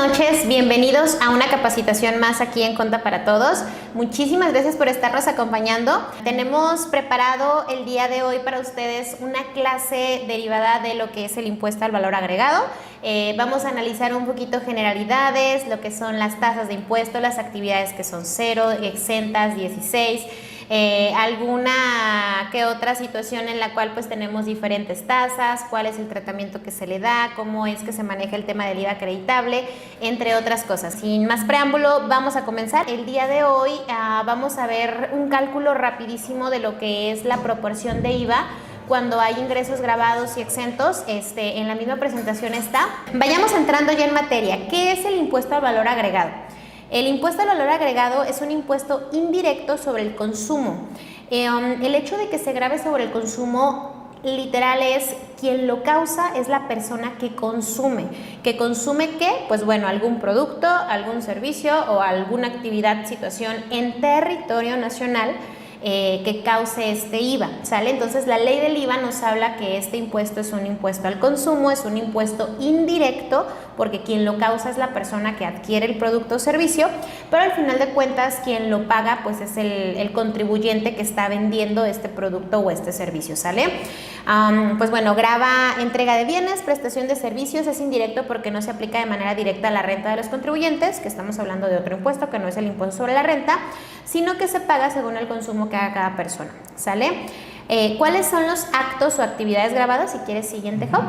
noches, bienvenidos a una capacitación más aquí en Conta para Todos. Muchísimas gracias por estarnos acompañando. Tenemos preparado el día de hoy para ustedes una clase derivada de lo que es el impuesto al valor agregado. Vamos a analizar un poquito generalidades, lo que son las tasas de impuesto, las actividades que son 0, exentas, 16, alguna que otra situación en la cual pues tenemos diferentes tasas, cuál es el tratamiento que se le da, cómo es que se maneja el tema del IVA acreditable, entre otras cosas. Sin más preámbulo, vamos a comenzar. El día de hoy vamos a ver un cálculo rapidísimo de lo que es la proporción de IVA cuando hay ingresos grabados y exentos. En la misma presentación está. Vayamos entrando ya en materia. ¿Qué es el impuesto al valor agregado? El impuesto al valor agregado es un impuesto indirecto sobre el consumo. El hecho de que se grave sobre el consumo literal es quien lo causa es la persona que consume. ¿Que consume qué? Pues bueno, algún producto, algún servicio o alguna actividad, situación en territorio nacional que cause este IVA, ¿sale? Entonces la ley del IVA nos habla que este impuesto es un impuesto al consumo, es un impuesto indirecto porque quien lo causa es la persona que adquiere el producto o servicio, pero al final de cuentas quien lo paga pues es el contribuyente que está vendiendo este producto o este servicio, ¿sale? Pues bueno, grava entrega de bienes, prestación de servicios, es indirecto porque no se aplica de manera directa a la renta de los contribuyentes, que estamos hablando de otro impuesto que no es el impuesto sobre la renta, sino que se paga según el consumo que haga cada persona, ¿sale? ¿Cuáles son los actos o actividades grabadas? Si quieres, siguiente, Job.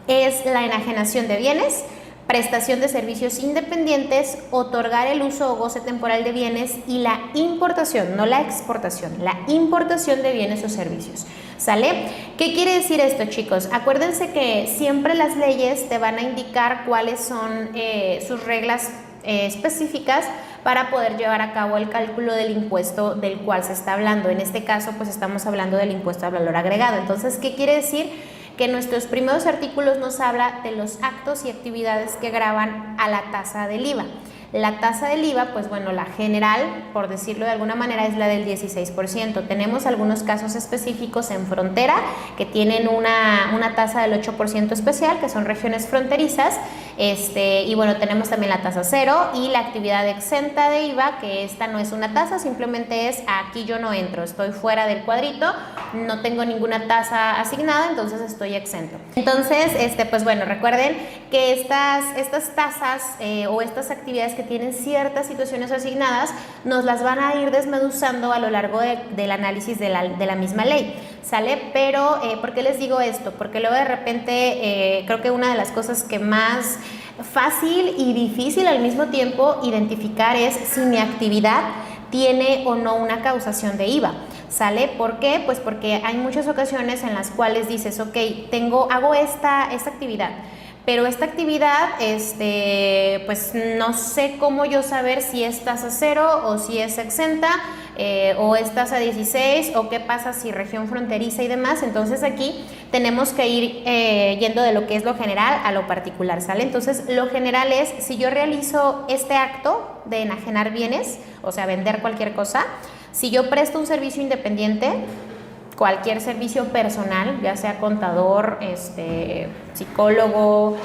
Es la enajenación de bienes, prestación de servicios independientes, otorgar el uso o goce temporal de bienes y la importación, no la exportación, la importación de bienes o servicios, ¿sale? ¿Qué quiere decir esto, chicos? Acuérdense que siempre las leyes te van a indicar cuáles son sus reglas específicas para poder llevar a cabo el cálculo del impuesto del cual se está hablando. En este caso, pues estamos hablando del impuesto al valor agregado. Entonces, ¿qué quiere decir? Que nuestros primeros artículos nos habla de los actos y actividades que gravan a la tasa del IVA. La tasa del IVA, pues bueno, la general, por decirlo de alguna manera, es la del 16%. Tenemos algunos casos específicos en frontera que tienen una tasa del 8% especial, que son regiones fronterizas, y bueno, tenemos también la tasa cero y la actividad exenta de IVA, que esta no es una tasa, simplemente es aquí yo no entro, estoy fuera del cuadrito, no tengo ninguna tasa asignada, entonces estoy exento. Entonces, pues bueno, recuerden que estas tasas o estas actividades que tienen ciertas situaciones asignadas nos las van a ir desmenuzando a lo largo del análisis de la misma ley, ¿sale? Pero, ¿por qué les digo esto? Porque luego de repente creo que una de las cosas que más fácil y difícil al mismo tiempo identificar es si mi actividad tiene o no una causación de IVA, ¿sale? ¿Por qué? Pues porque hay muchas ocasiones en las cuales dices, ok, hago esta actividad, pero esta actividad, pues no sé cómo yo saber si es tasa cero o si es exenta o es tasa 16 o qué pasa si región fronteriza y demás. Entonces aquí tenemos que ir yendo de lo que es lo general a lo particular, ¿sale? Entonces lo general es, si yo realizo este acto de enajenar bienes, o sea, vender cualquier cosa, si yo presto un servicio independiente, cualquier servicio personal, ya sea contador, psicólogo,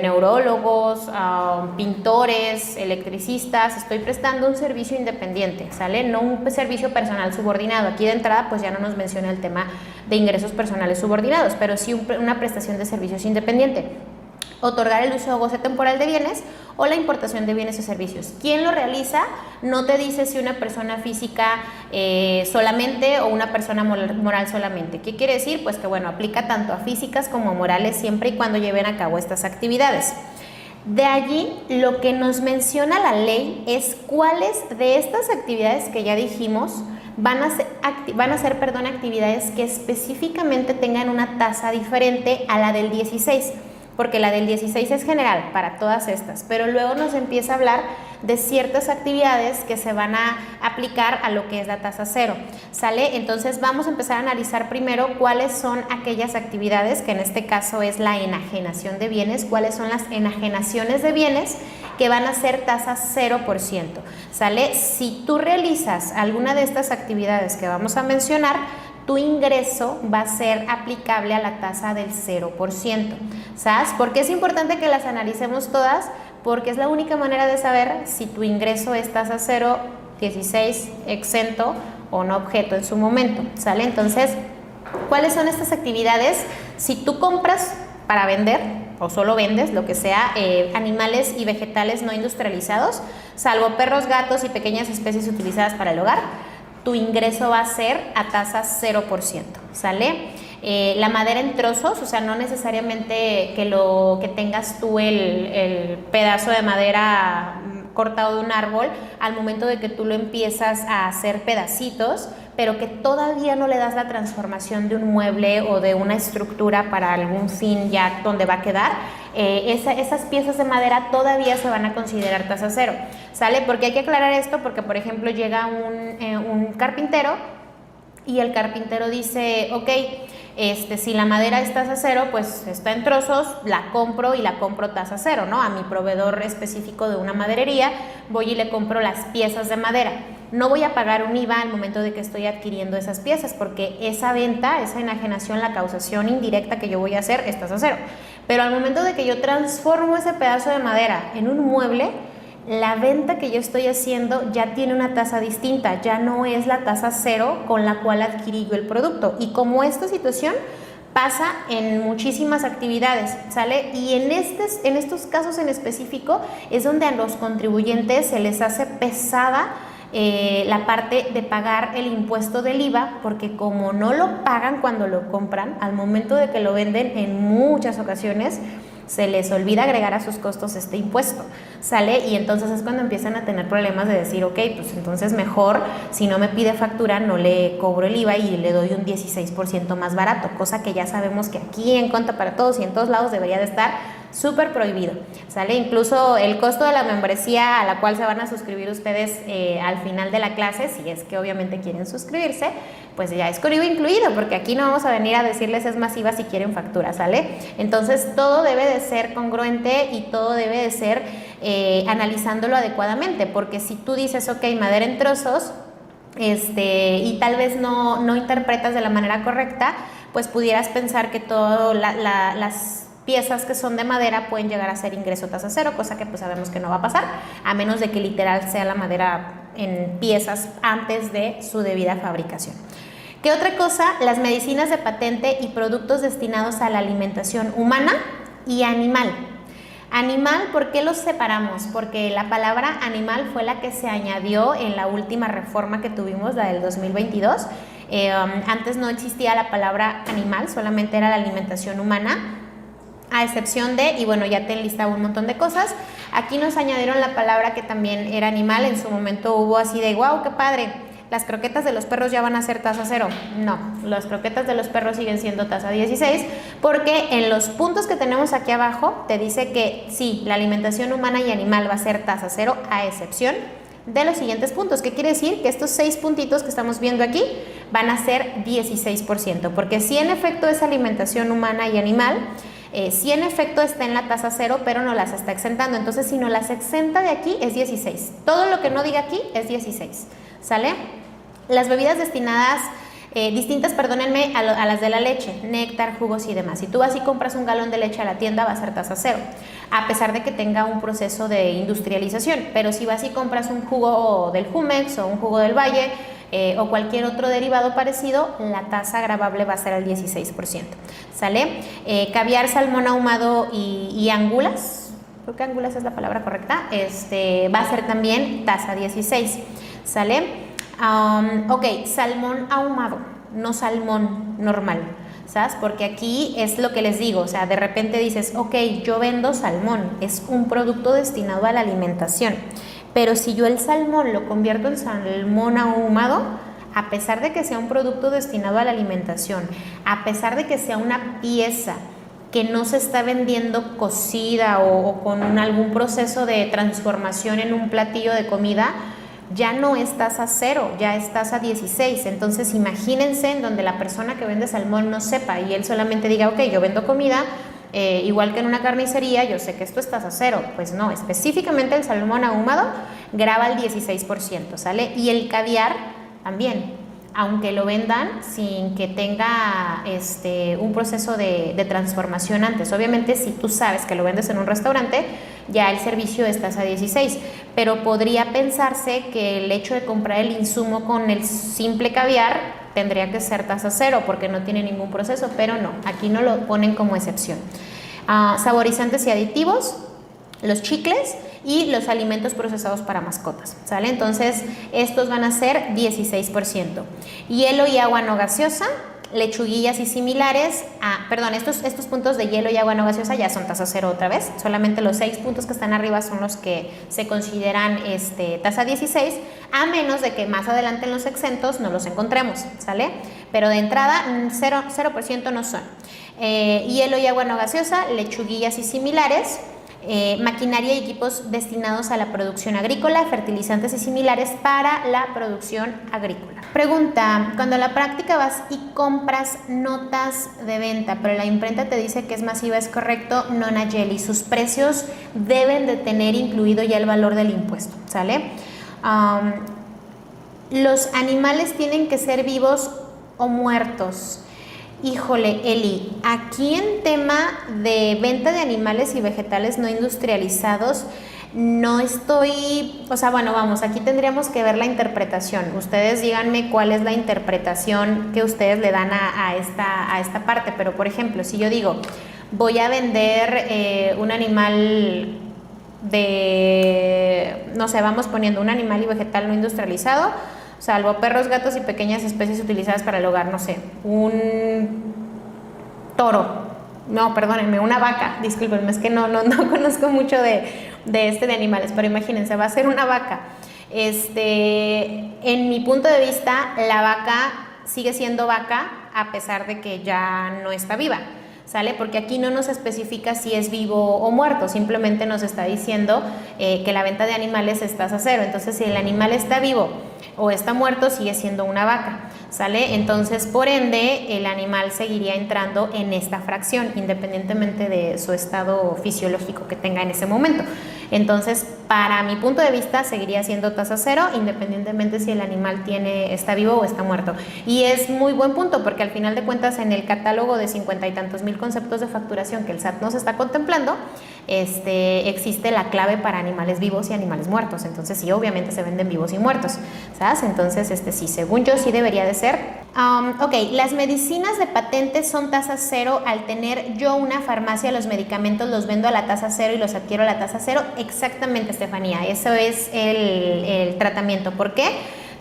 neurólogos, pintores, electricistas, estoy prestando un servicio independiente, ¿sale? No un servicio personal subordinado. Aquí de entrada pues ya no nos menciona el tema de ingresos personales subordinados, pero sí una prestación de servicios independiente. Otorgar el uso o goce temporal de bienes o la importación de bienes o servicios. ¿Quién lo realiza? No te dice si una persona física solamente o una persona moral solamente. ¿Qué quiere decir? Pues que bueno, aplica tanto a físicas como a morales siempre y cuando lleven a cabo estas actividades. De allí, lo que nos menciona la ley es cuáles de estas actividades que ya dijimos van a ser actividades que específicamente tengan una tasa diferente a la del 16%. Porque la del 16 es general para todas estas, pero luego nos empieza a hablar de ciertas actividades que se van a aplicar a lo que es la tasa cero, ¿sale? Entonces vamos a empezar a analizar primero cuáles son aquellas actividades, que en este caso es la enajenación de bienes, cuáles son las enajenaciones de bienes que van a ser tasa 0%, ¿sale? Si tú realizas alguna de estas actividades que vamos a mencionar, tu ingreso va a ser aplicable a la tasa del 0%. ¿Sabes? ¿Por qué es importante que las analicemos todas? porque es la única manera de saber si tu ingreso es tasa cero, 16, exento o no objeto en su momento, ¿sale? Entonces, ¿cuáles son estas actividades? Si tú compras para vender o solo vendes, lo que sea, animales y vegetales no industrializados, salvo perros, gatos y pequeñas especies utilizadas para el hogar, tu ingreso va a ser a tasa 0%, ¿sale? La madera en trozos, o sea, no necesariamente que tengas tú el pedazo de madera cortado de un árbol al momento de que tú lo empiezas a hacer pedacitos, pero que todavía no le das la transformación de un mueble o de una estructura para algún fin ya donde va a quedar, esas piezas de madera todavía se van a considerar tasa cero, ¿sale? Porque hay que aclarar esto porque, por ejemplo, llega un carpintero y el carpintero dice, ok, si la madera es tasa cero, pues está en trozos, la compro y la compro tasa cero, ¿no? A mi proveedor específico de una maderería voy y le compro las piezas de madera. No voy a pagar un IVA al momento de que estoy adquiriendo esas piezas porque esa venta, esa enajenación, la causación indirecta que yo voy a hacer es tasa cero. Pero al momento de que yo transformo ese pedazo de madera en un mueble, la venta que yo estoy haciendo ya tiene una tasa distinta, ya no es la tasa cero con la cual adquirí yo el producto. Y como esta situación pasa en muchísimas actividades, ¿sale? Y en estos casos en específico es donde a los contribuyentes se les hace pesada la parte de pagar el impuesto del IVA, porque como no lo pagan cuando lo compran, al momento de que lo venden en muchas ocasiones se les olvida agregar a sus costos este impuesto, ¿sale? Y entonces es cuando empiezan a tener problemas de decir, ok, pues entonces mejor, si no me pide factura, no le cobro el IVA y le doy un 16% más barato, cosa que ya sabemos que aquí en Conta para Todos y en todos lados debería de estar súper prohibido, ¿sale? Incluso el costo de la membresía a la cual se van a suscribir ustedes al final de la clase, si es que obviamente quieren suscribirse, pues ya es con IVA incluido, porque aquí no vamos a venir a decirles es masiva si quieren factura, ¿sale? Entonces todo debe de ser congruente y todo debe de ser analizándolo adecuadamente, porque si tú dices, ok, madera en trozos, y tal vez no interpretas de la manera correcta, pues pudieras pensar que todas las piezas que son de madera pueden llegar a ser ingreso tasa cero, cosa que pues sabemos que no va a pasar, a menos de que literal sea la madera en piezas antes de su debida fabricación. ¿Qué otra cosa? Las medicinas de patente y productos destinados a la alimentación humana y animal. Animal, ¿por qué los separamos? Porque la palabra animal fue la que se añadió en la última reforma que tuvimos, la del 2022. Antes no existía la palabra animal, solamente era la alimentación humana, a excepción de, y bueno, ya te enlistaba un montón de cosas. Aquí nos añadieron la palabra que también era animal. En su momento hubo así de, wow, qué padre, las croquetas de los perros ya van a ser tasa cero. No, las croquetas de los perros siguen siendo tasa 16, porque en los puntos que tenemos aquí abajo te dice que sí, la alimentación humana y animal va a ser tasa cero, a excepción de los siguientes puntos. ¿Qué quiere decir? Que estos 6 puntitos que estamos viendo aquí van a ser 16%, porque si en efecto es alimentación humana y animal, si en efecto está en la tasa cero, pero no las está exentando. Entonces, si no las exenta de aquí, es 16. Todo lo que no diga aquí es 16, ¿sale? Las bebidas destinadas, distintas, perdónenme, a las de la leche, néctar, jugos y demás. Si tú vas y compras un galón de leche a la tienda, va a ser tasa cero, a pesar de que tenga un proceso de industrialización. Pero si vas y compras un jugo del Jumex o un jugo del Valle, o cualquier otro derivado parecido, la tasa gravable va a ser el 16%, ¿sale? Caviar, salmón ahumado y angulas, creo que angulas es la palabra correcta, va a ser también tasa 16, ¿sale? Ok, salmón ahumado, no salmón normal, ¿sabes? Porque aquí es lo que les digo, o sea, de repente dices, ok, yo vendo salmón, es un producto destinado a la alimentación, pero si yo el salmón lo convierto en salmón ahumado, a pesar de que sea un producto destinado a la alimentación, a pesar de que sea una pieza que no se está vendiendo cocida o con algún proceso de transformación en un platillo de comida, ya no es tasa cero, ya es tasa 16. Entonces imagínense en donde la persona que vende salmón no sepa y él solamente diga, ok, yo vendo comida, igual que en una carnicería, yo sé que esto es tasa cero. Pues no, específicamente el salmón ahumado grava el 16%, ¿sale? Y el caviar también. aunque lo vendan sin que tenga un proceso de transformación antes. Obviamente, si tú sabes que lo vendes en un restaurante, ya el servicio es tasa 16, pero podría pensarse que el hecho de comprar el insumo con el simple caviar tendría que ser tasa 0 porque no tiene ningún proceso, pero no, aquí no lo ponen como excepción. Saborizantes y aditivos, los chicles y los alimentos procesados para mascotas, ¿sale? Entonces, estos van a ser 16%. Hielo y agua no gaseosa, lechuguillas y similares, estos puntos de hielo y agua no gaseosa ya son tasa 0 otra vez, solamente los 6 puntos que están arriba son los que se consideran tasa 16, a menos de que más adelante en los exentos no los encontremos, ¿sale? Pero de entrada 0% no son. Hielo y agua no gaseosa, lechuguillas y similares, maquinaria y equipos destinados a la producción agrícola, fertilizantes y similares para la producción agrícola. Pregunta, cuando a la práctica vas y compras notas de venta, pero la imprenta te dice que es masiva, ¿es correcto? No, Nayeli, sus precios deben de tener incluido ya el valor del impuesto, ¿sale? Los animales tienen que ser vivos o muertos. Híjole, Eli, aquí en tema de venta de animales y vegetales no industrializados, no estoy, aquí tendríamos que ver la interpretación. Ustedes díganme cuál es la interpretación que ustedes le dan a esta parte, pero por ejemplo, si yo digo, voy a vender un animal vamos poniendo un animal y vegetal no industrializado, salvo perros, gatos y pequeñas especies utilizadas para el hogar, un toro, una vaca, discúlpenme, es que no conozco mucho de animales, pero imagínense, va a ser una vaca. En mi punto de vista, la vaca sigue siendo vaca a pesar de que ya no está viva, ¿sale? Porque aquí no nos especifica si es vivo o muerto, simplemente nos está diciendo que la venta de animales es tasa 0, entonces si el animal está vivo o está muerto, sigue siendo una vaca, ¿sale? Entonces, por ende, el animal seguiría entrando en esta fracción, independientemente de su estado fisiológico que tenga en ese momento. Entonces, para mi punto de vista, seguiría siendo tasa 0, independientemente si el animal está vivo o está muerto. Y es muy buen punto, porque al final de cuentas, en el catálogo de 50 y tantos mil conceptos de facturación que el SAT nos está contemplando, existe la clave para animales vivos y animales muertos. Entonces, sí, obviamente se venden vivos y muertos, ¿sabes? Entonces, sí, según yo, sí debería de ser. Ok, las medicinas de patente son tasa 0. Al tener yo una farmacia, los medicamentos los vendo a la tasa 0 y los adquiero a la tasa 0. Exactamente, Estefanía, eso es el tratamiento. ¿Por qué?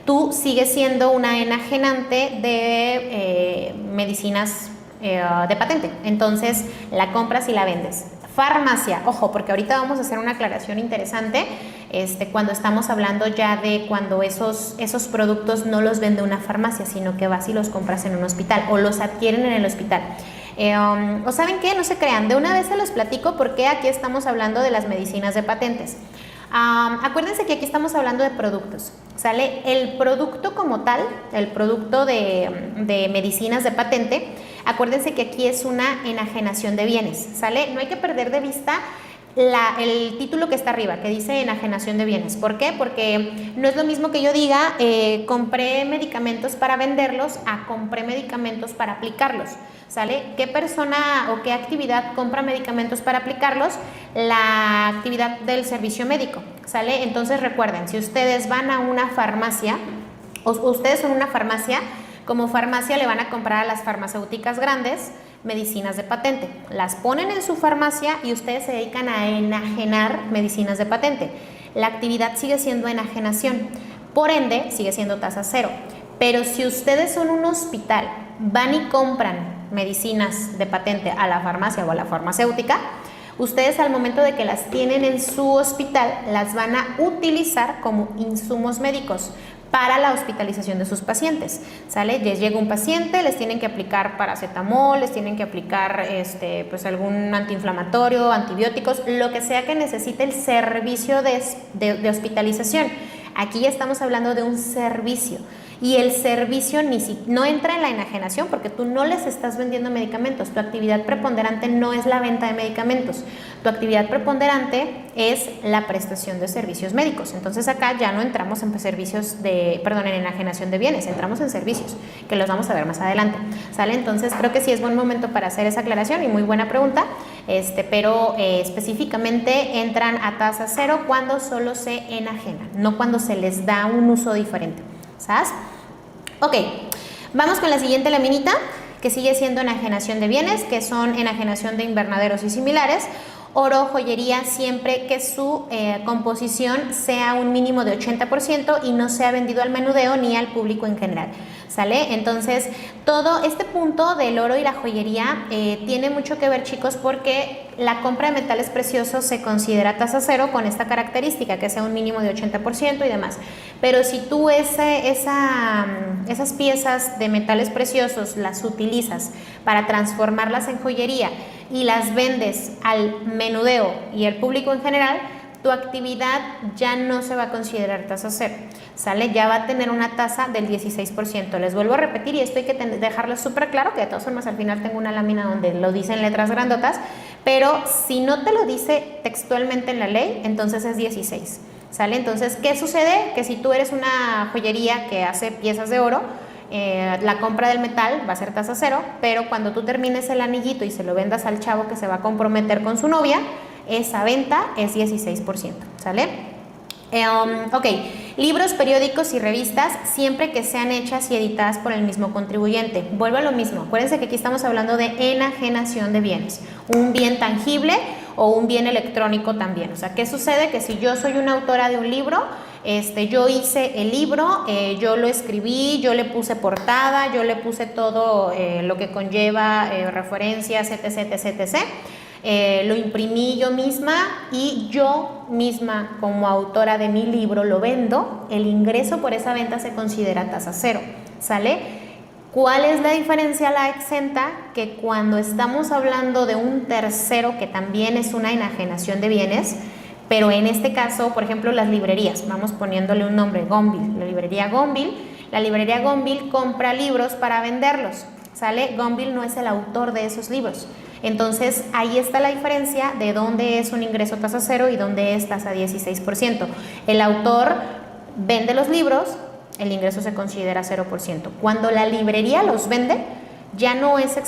Tú sigues siendo una enajenante de medicinas de patente, entonces la compras y la vendes. Farmacia, ojo, porque ahorita vamos a hacer una aclaración interesante cuando estamos hablando ya de cuando esos productos no los vende una farmacia, sino que vas y los compras en un hospital o los adquieren en el hospital. ¿O saben qué? No se crean, de una vez se los platico porque aquí estamos hablando de las medicinas de patentes. Acuérdense que aquí estamos hablando de productos, ¿sale? El producto como tal, el producto de medicinas de patente, acuérdense que aquí es una enajenación de bienes, ¿sale? No hay que perder de vista el título que está arriba, que dice enajenación de bienes. ¿Por qué? Porque no es lo mismo que yo diga compré medicamentos para venderlos a compré medicamentos para aplicarlos, ¿sale? ¿Qué persona o qué actividad compra medicamentos para aplicarlos? La actividad del servicio médico, ¿sale? Entonces recuerden, si ustedes van a una farmacia, o ustedes son una farmacia, como farmacia le van a comprar a las farmacéuticas grandes medicinas de patente, las ponen en su farmacia y ustedes se dedican a enajenar medicinas de patente. La actividad sigue siendo enajenación, por ende sigue siendo tasa 0. Pero si ustedes son un hospital, van y compran medicinas de patente a la farmacia o a la farmacéutica, ustedes al momento de que las tienen en su hospital, las van a utilizar como insumos médicos para la hospitalización de sus pacientes, ¿sale? Les llega un paciente, les tienen que aplicar paracetamol, les tienen que aplicar pues algún antiinflamatorio, antibióticos, lo que sea que necesite el servicio de hospitalización. Aquí ya estamos hablando de un servicio y el servicio no entra en la enajenación porque tú no les estás vendiendo medicamentos. Tu actividad preponderante no es la venta de medicamentos. Tu actividad preponderante es la prestación de servicios médicos. Entonces acá ya no entramos en en enajenación de bienes, entramos en servicios, que los vamos a ver más adelante, ¿sale? Entonces creo que sí es buen momento para hacer esa aclaración y muy buena pregunta, pero específicamente entran a tasa cero cuando solo se enajenan, no cuando se les da un uso diferente, ¿sabes? Ok, vamos con la siguiente laminita, que sigue siendo enajenación de bienes, que son enajenación de invernaderos y similares. Oro, joyería, siempre que su composición sea un mínimo de 80% y no sea vendido al menudeo ni al público en general, ¿sale? Entonces, todo este punto del oro y la joyería tiene mucho que ver, chicos, porque la compra de metales preciosos se considera tasa cero con esta característica, que sea un mínimo de 80% y demás. Pero si tú esas piezas de metales preciosos las utilizas para transformarlas en joyería y las vendes al menudeo y al público en general, tu actividad ya no se va a considerar tasa cero, ¿sale? Ya va a tener una tasa del 16%. Les vuelvo a repetir, y esto hay que dejarlo súper claro, que de todas formas al final tengo una lámina donde lo dice en letras grandotas, pero si no te lo dice textualmente en la ley, entonces es 16, ¿sale? Entonces, ¿qué sucede? Que si tú eres una joyería que hace piezas de oro, la compra del metal va a ser tasa cero, pero cuando tú termines el anillito y se lo vendas al chavo que se va a comprometer con su novia, esa venta es 16%, ¿sale? Ok, libros, periódicos y revistas, siempre que sean hechas y editadas por el mismo contribuyente. Vuelvo a lo mismo, acuérdense que aquí estamos hablando de enajenación de bienes, un bien tangible o un bien electrónico también. O sea, ¿qué sucede? Que si yo soy una autora de un libro, yo hice el libro, yo lo escribí, yo le puse portada, yo le puse todo lo que conlleva referencias, etc, etc, etc. Lo imprimí yo misma y yo misma como autora de mi libro lo vendo, el ingreso por esa venta se considera tasa cero, ¿sale? ¿Cuál es la diferencia a la exenta? Que cuando estamos hablando de un tercero, que también es una enajenación de bienes, pero en este caso, por ejemplo, las librerías, vamos poniéndole un nombre, Gonville, la librería Gonville compra libros para venderlos, ¿sale? Gonville no es el autor de esos libros. Entonces, ahí está la diferencia de dónde es un ingreso tasa cero y dónde es tasa 16%. El autor vende los libros, el ingreso se considera 0%. Cuando la librería los vende, ya no es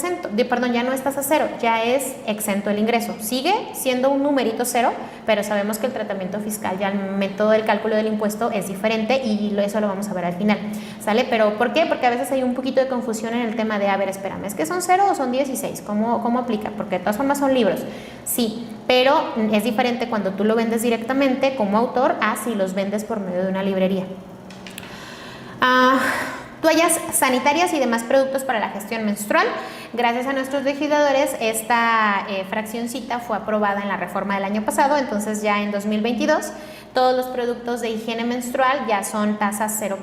ya no es tasa cero, ya es exento el ingreso. Sigue siendo un numerito cero, pero sabemos que el tratamiento fiscal, ya el método del cálculo del impuesto es diferente y eso lo vamos a ver al final, ¿sale? ¿Pero por qué? Porque a veces hay un poquito de confusión en el tema de, a ver, espérame, ¿es que son 0 o son 16? ¿Cómo aplica? Porque de todas formas son libros, sí, pero es diferente cuando tú lo vendes directamente como autor a si los vendes por medio de una librería. Toallas sanitarias y demás productos para la gestión menstrual. Gracias a nuestros legisladores, esta fraccioncita fue aprobada en la reforma del año pasado, entonces ya en 2022 todos los productos de higiene menstrual ya son tasa 0%,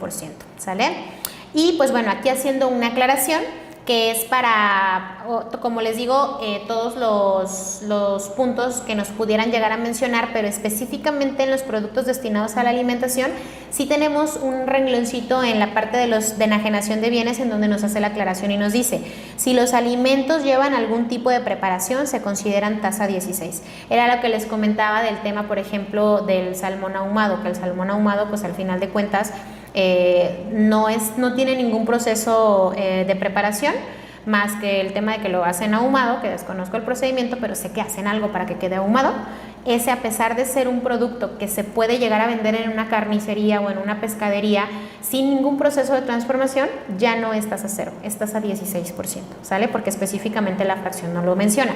¿sale? Y pues bueno, aquí haciendo una aclaración, que es para, como les digo, todos los puntos que nos pudieran llegar a mencionar, pero específicamente en los productos destinados a la alimentación, sí tenemos un rengloncito en la parte de enajenación de bienes en donde nos hace la aclaración y nos dice, si los alimentos llevan algún tipo de preparación, se consideran tasa 16. Era lo que les comentaba del tema, por ejemplo, del salmón ahumado, que el salmón ahumado, pues al final de cuentas, no tiene ningún proceso de preparación más que el tema de que lo hacen ahumado, que desconozco el procedimiento, pero sé que hacen algo para que quede ahumado. Ese, a pesar de ser un producto que se puede llegar a vender en una carnicería o en una pescadería sin ningún proceso de transformación, ya no es tasa cero, es tasa 16%, ¿sale? Porque específicamente la fracción no lo menciona.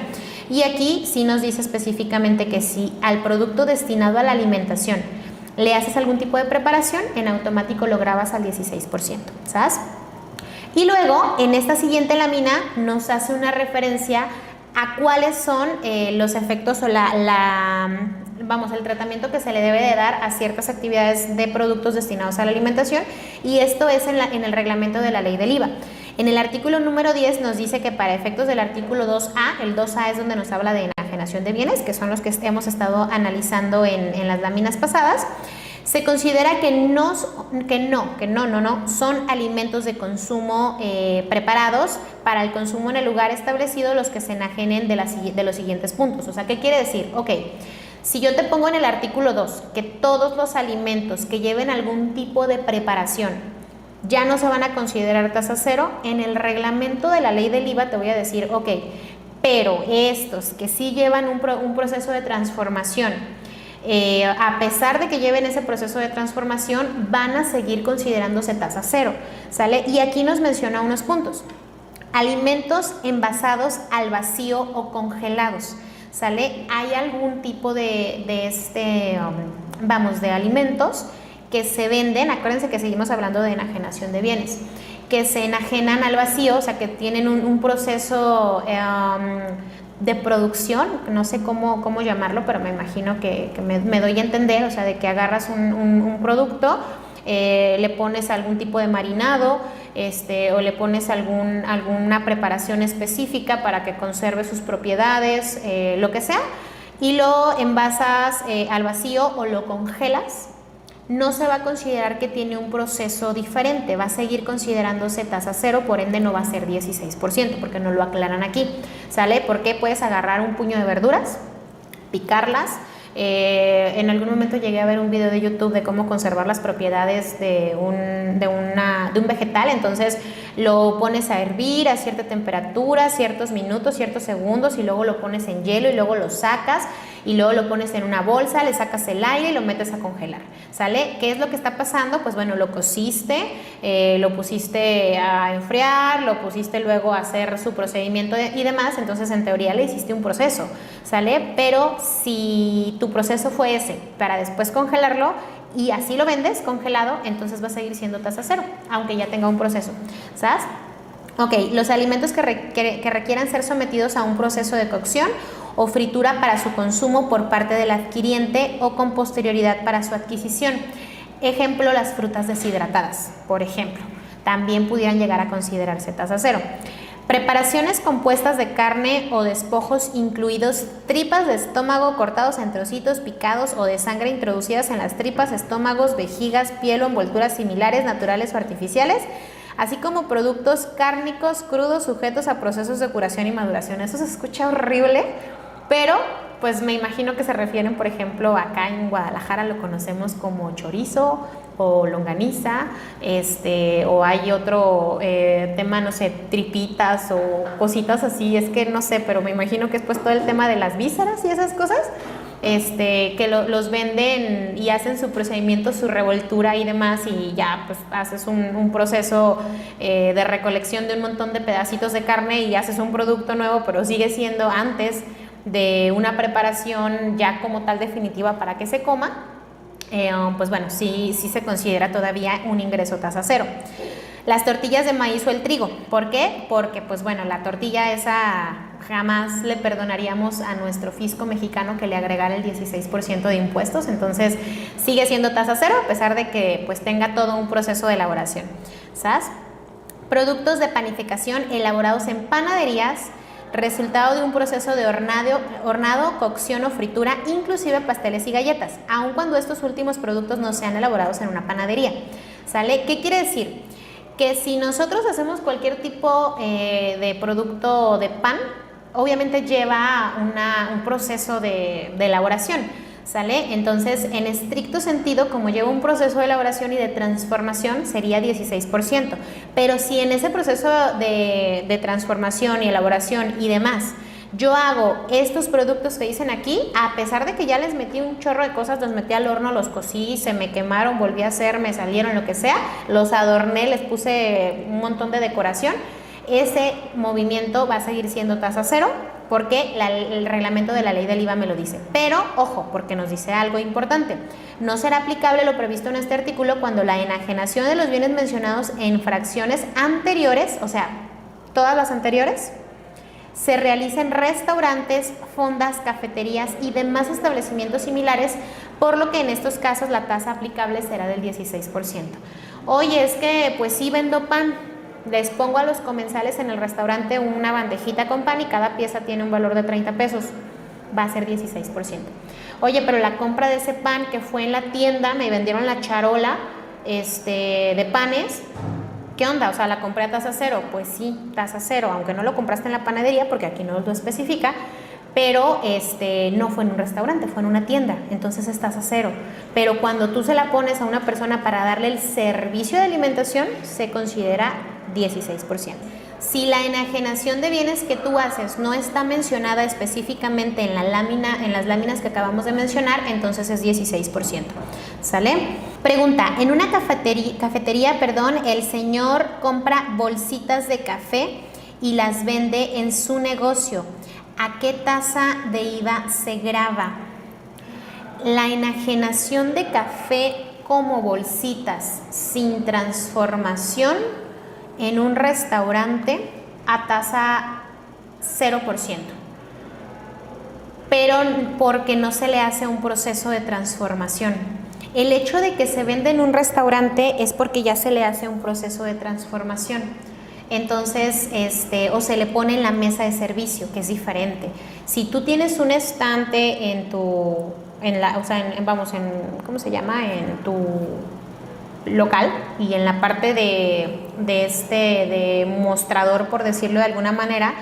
Y aquí sí nos dice específicamente que si al producto destinado a la alimentación le haces algún tipo de preparación, en automático lo grabas al 16%, ¿sabes? Y luego, en esta siguiente lámina, nos hace una referencia a cuáles son los efectos o el tratamiento que se le debe de dar a ciertas actividades de productos destinados a la alimentación, y esto es en el reglamento de la ley del IVA. En el artículo número 10 nos dice que para efectos del artículo 2A, el 2A es donde nos habla de enajenación de bienes, que son los que hemos estado analizando en las láminas pasadas. Se considera que no son alimentos de consumo preparados para el consumo en el lugar establecido los que se enajenen de los siguientes puntos. O sea, ¿qué quiere decir? Ok, si yo te pongo en el artículo 2 que todos los alimentos que lleven algún tipo de preparación ya no se van a considerar tasa cero, en el reglamento de la ley del IVA te voy a decir, ok, pero estos que sí llevan un proceso de transformación, a pesar de que lleven ese proceso de transformación, van a seguir considerándose tasa cero, ¿sale? Y aquí nos menciona unos puntos. Alimentos envasados al vacío o congelados, ¿sale? Hay algún tipo de alimentos que se venden, acuérdense que seguimos hablando de enajenación de bienes, que se enajenan al vacío, o sea, que tienen un proceso de producción, no sé cómo llamarlo, pero me imagino que me doy a entender, o sea, de que agarras un producto, le pones algún tipo de marinado, o le pones alguna preparación específica para que conserve sus propiedades, lo que sea, y lo envasas al vacío o lo congelas. No se va a considerar que tiene un proceso diferente, va a seguir considerándose tasa cero, por ende no va a ser 16%, porque no lo aclaran aquí, ¿sale? Porque puedes agarrar un puño de verduras, picarlas. En algún momento llegué a ver un video de YouTube de cómo conservar las propiedades de un vegetal, entonces lo pones a hervir a cierta temperatura, ciertos minutos, ciertos segundos, y luego lo pones en hielo y luego lo sacas y luego lo pones en una bolsa, le sacas el aire y lo metes a congelar, ¿sale? ¿Qué es lo que está pasando? Pues bueno, lo cociste, lo pusiste a enfriar, lo pusiste luego a hacer su procedimiento y demás, entonces en teoría le hiciste un proceso, ¿sale? Pero si tu proceso fue ese para después congelarlo y así lo vendes congelado, entonces va a seguir siendo tasa cero, aunque ya tenga un proceso, ¿sabes? Ok, los alimentos que requieran ser sometidos a un proceso de cocción o fritura para su consumo por parte del adquiriente o con posterioridad para su adquisición. Ejemplo, las frutas deshidratadas, por ejemplo, también pudieran llegar a considerarse tasa cero. Preparaciones compuestas de carne o despojos, incluidos tripas de estómago cortados en trocitos, picados, o de sangre introducidas en las tripas, estómagos, vejigas, piel o envolturas similares, naturales o artificiales, así como productos cárnicos crudos sujetos a procesos de curación y maduración. Eso se escucha horrible, pero pues me imagino que se refieren, por ejemplo, acá en Guadalajara lo conocemos como chorizo o longaniza, o hay otro tema, no sé, tripitas o cositas así, es que no sé, pero me imagino que es pues todo el tema de las vísceras y esas cosas, que los venden y hacen su procedimiento, su revoltura y demás, y ya pues haces un proceso de recolección de un montón de pedacitos de carne y haces un producto nuevo, pero sigue siendo antes de una preparación ya como tal definitiva para que se coma. Pues bueno, sí se considera todavía un ingreso tasa cero. Las tortillas de maíz o el trigo, ¿por qué? Porque pues bueno, la tortilla esa jamás le perdonaríamos a nuestro fisco mexicano que le agregara el 16% de impuestos, entonces sigue siendo tasa cero a pesar de que pues tenga todo un proceso de elaboración, ¿sabes? Productos de panificación elaborados en panaderías, resultado de un proceso de hornado, cocción o fritura, inclusive pasteles y galletas, aun cuando estos últimos productos no sean elaborados en una panadería, ¿sale? ¿Qué quiere decir? Que si nosotros hacemos cualquier tipo de producto de pan, obviamente lleva un proceso de elaboración, ¿sale? Entonces, en estricto sentido, como lleva un proceso de elaboración y de transformación, sería 16%. Pero si en ese proceso de transformación y elaboración y demás, yo hago estos productos que dicen aquí, a pesar de que ya les metí un chorro de cosas, los metí al horno, los cocí, se me quemaron, volví a hacer, me salieron, lo que sea, los adorné, les puse un montón de decoración, ese movimiento va a seguir siendo tasa cero, porque el reglamento de la ley del IVA me lo dice. Pero, ojo, porque nos dice algo importante. No será aplicable lo previsto en este artículo cuando la enajenación de los bienes mencionados en fracciones anteriores, o sea, todas las anteriores, se realiza en restaurantes, fondas, cafeterías y demás establecimientos similares, por lo que en estos casos la tasa aplicable será del 16%. Oye, es que pues sí vendo pan. Les pongo a los comensales en el restaurante una bandejita con pan y cada pieza tiene un valor de 30 pesos. va a ser 16%. Oye, pero la compra de ese pan que fue en la tienda, me vendieron la charola de panes, ¿qué onda? O sea, ¿la compré a tasa cero? Pues sí, tasa cero, aunque no lo compraste en la panadería, porque aquí no lo especifica, pero no fue en un restaurante, fue en una tienda, entonces es tasa cero. Pero cuando tú se la pones a una persona para darle el servicio de alimentación, se considera 16%. Si la enajenación de bienes que tú haces no está mencionada específicamente en la lámina, en las láminas que acabamos de mencionar, entonces es 16%. ¿Sale? Pregunta, en una cafetería, el señor compra bolsitas de café y las vende en su negocio. ¿A qué tasa de IVA se grava? La enajenación de café como bolsitas sin transformación en un restaurante a tasa 0%, pero porque no se le hace un proceso de transformación. El hecho de que se venda en un restaurante es porque ya se le hace un proceso de transformación. Entonces, o se le pone en la mesa de servicio, que es diferente. Si tú tienes un estante ¿cómo se llama? En tu local y en la parte de mostrador, por decirlo de alguna manera,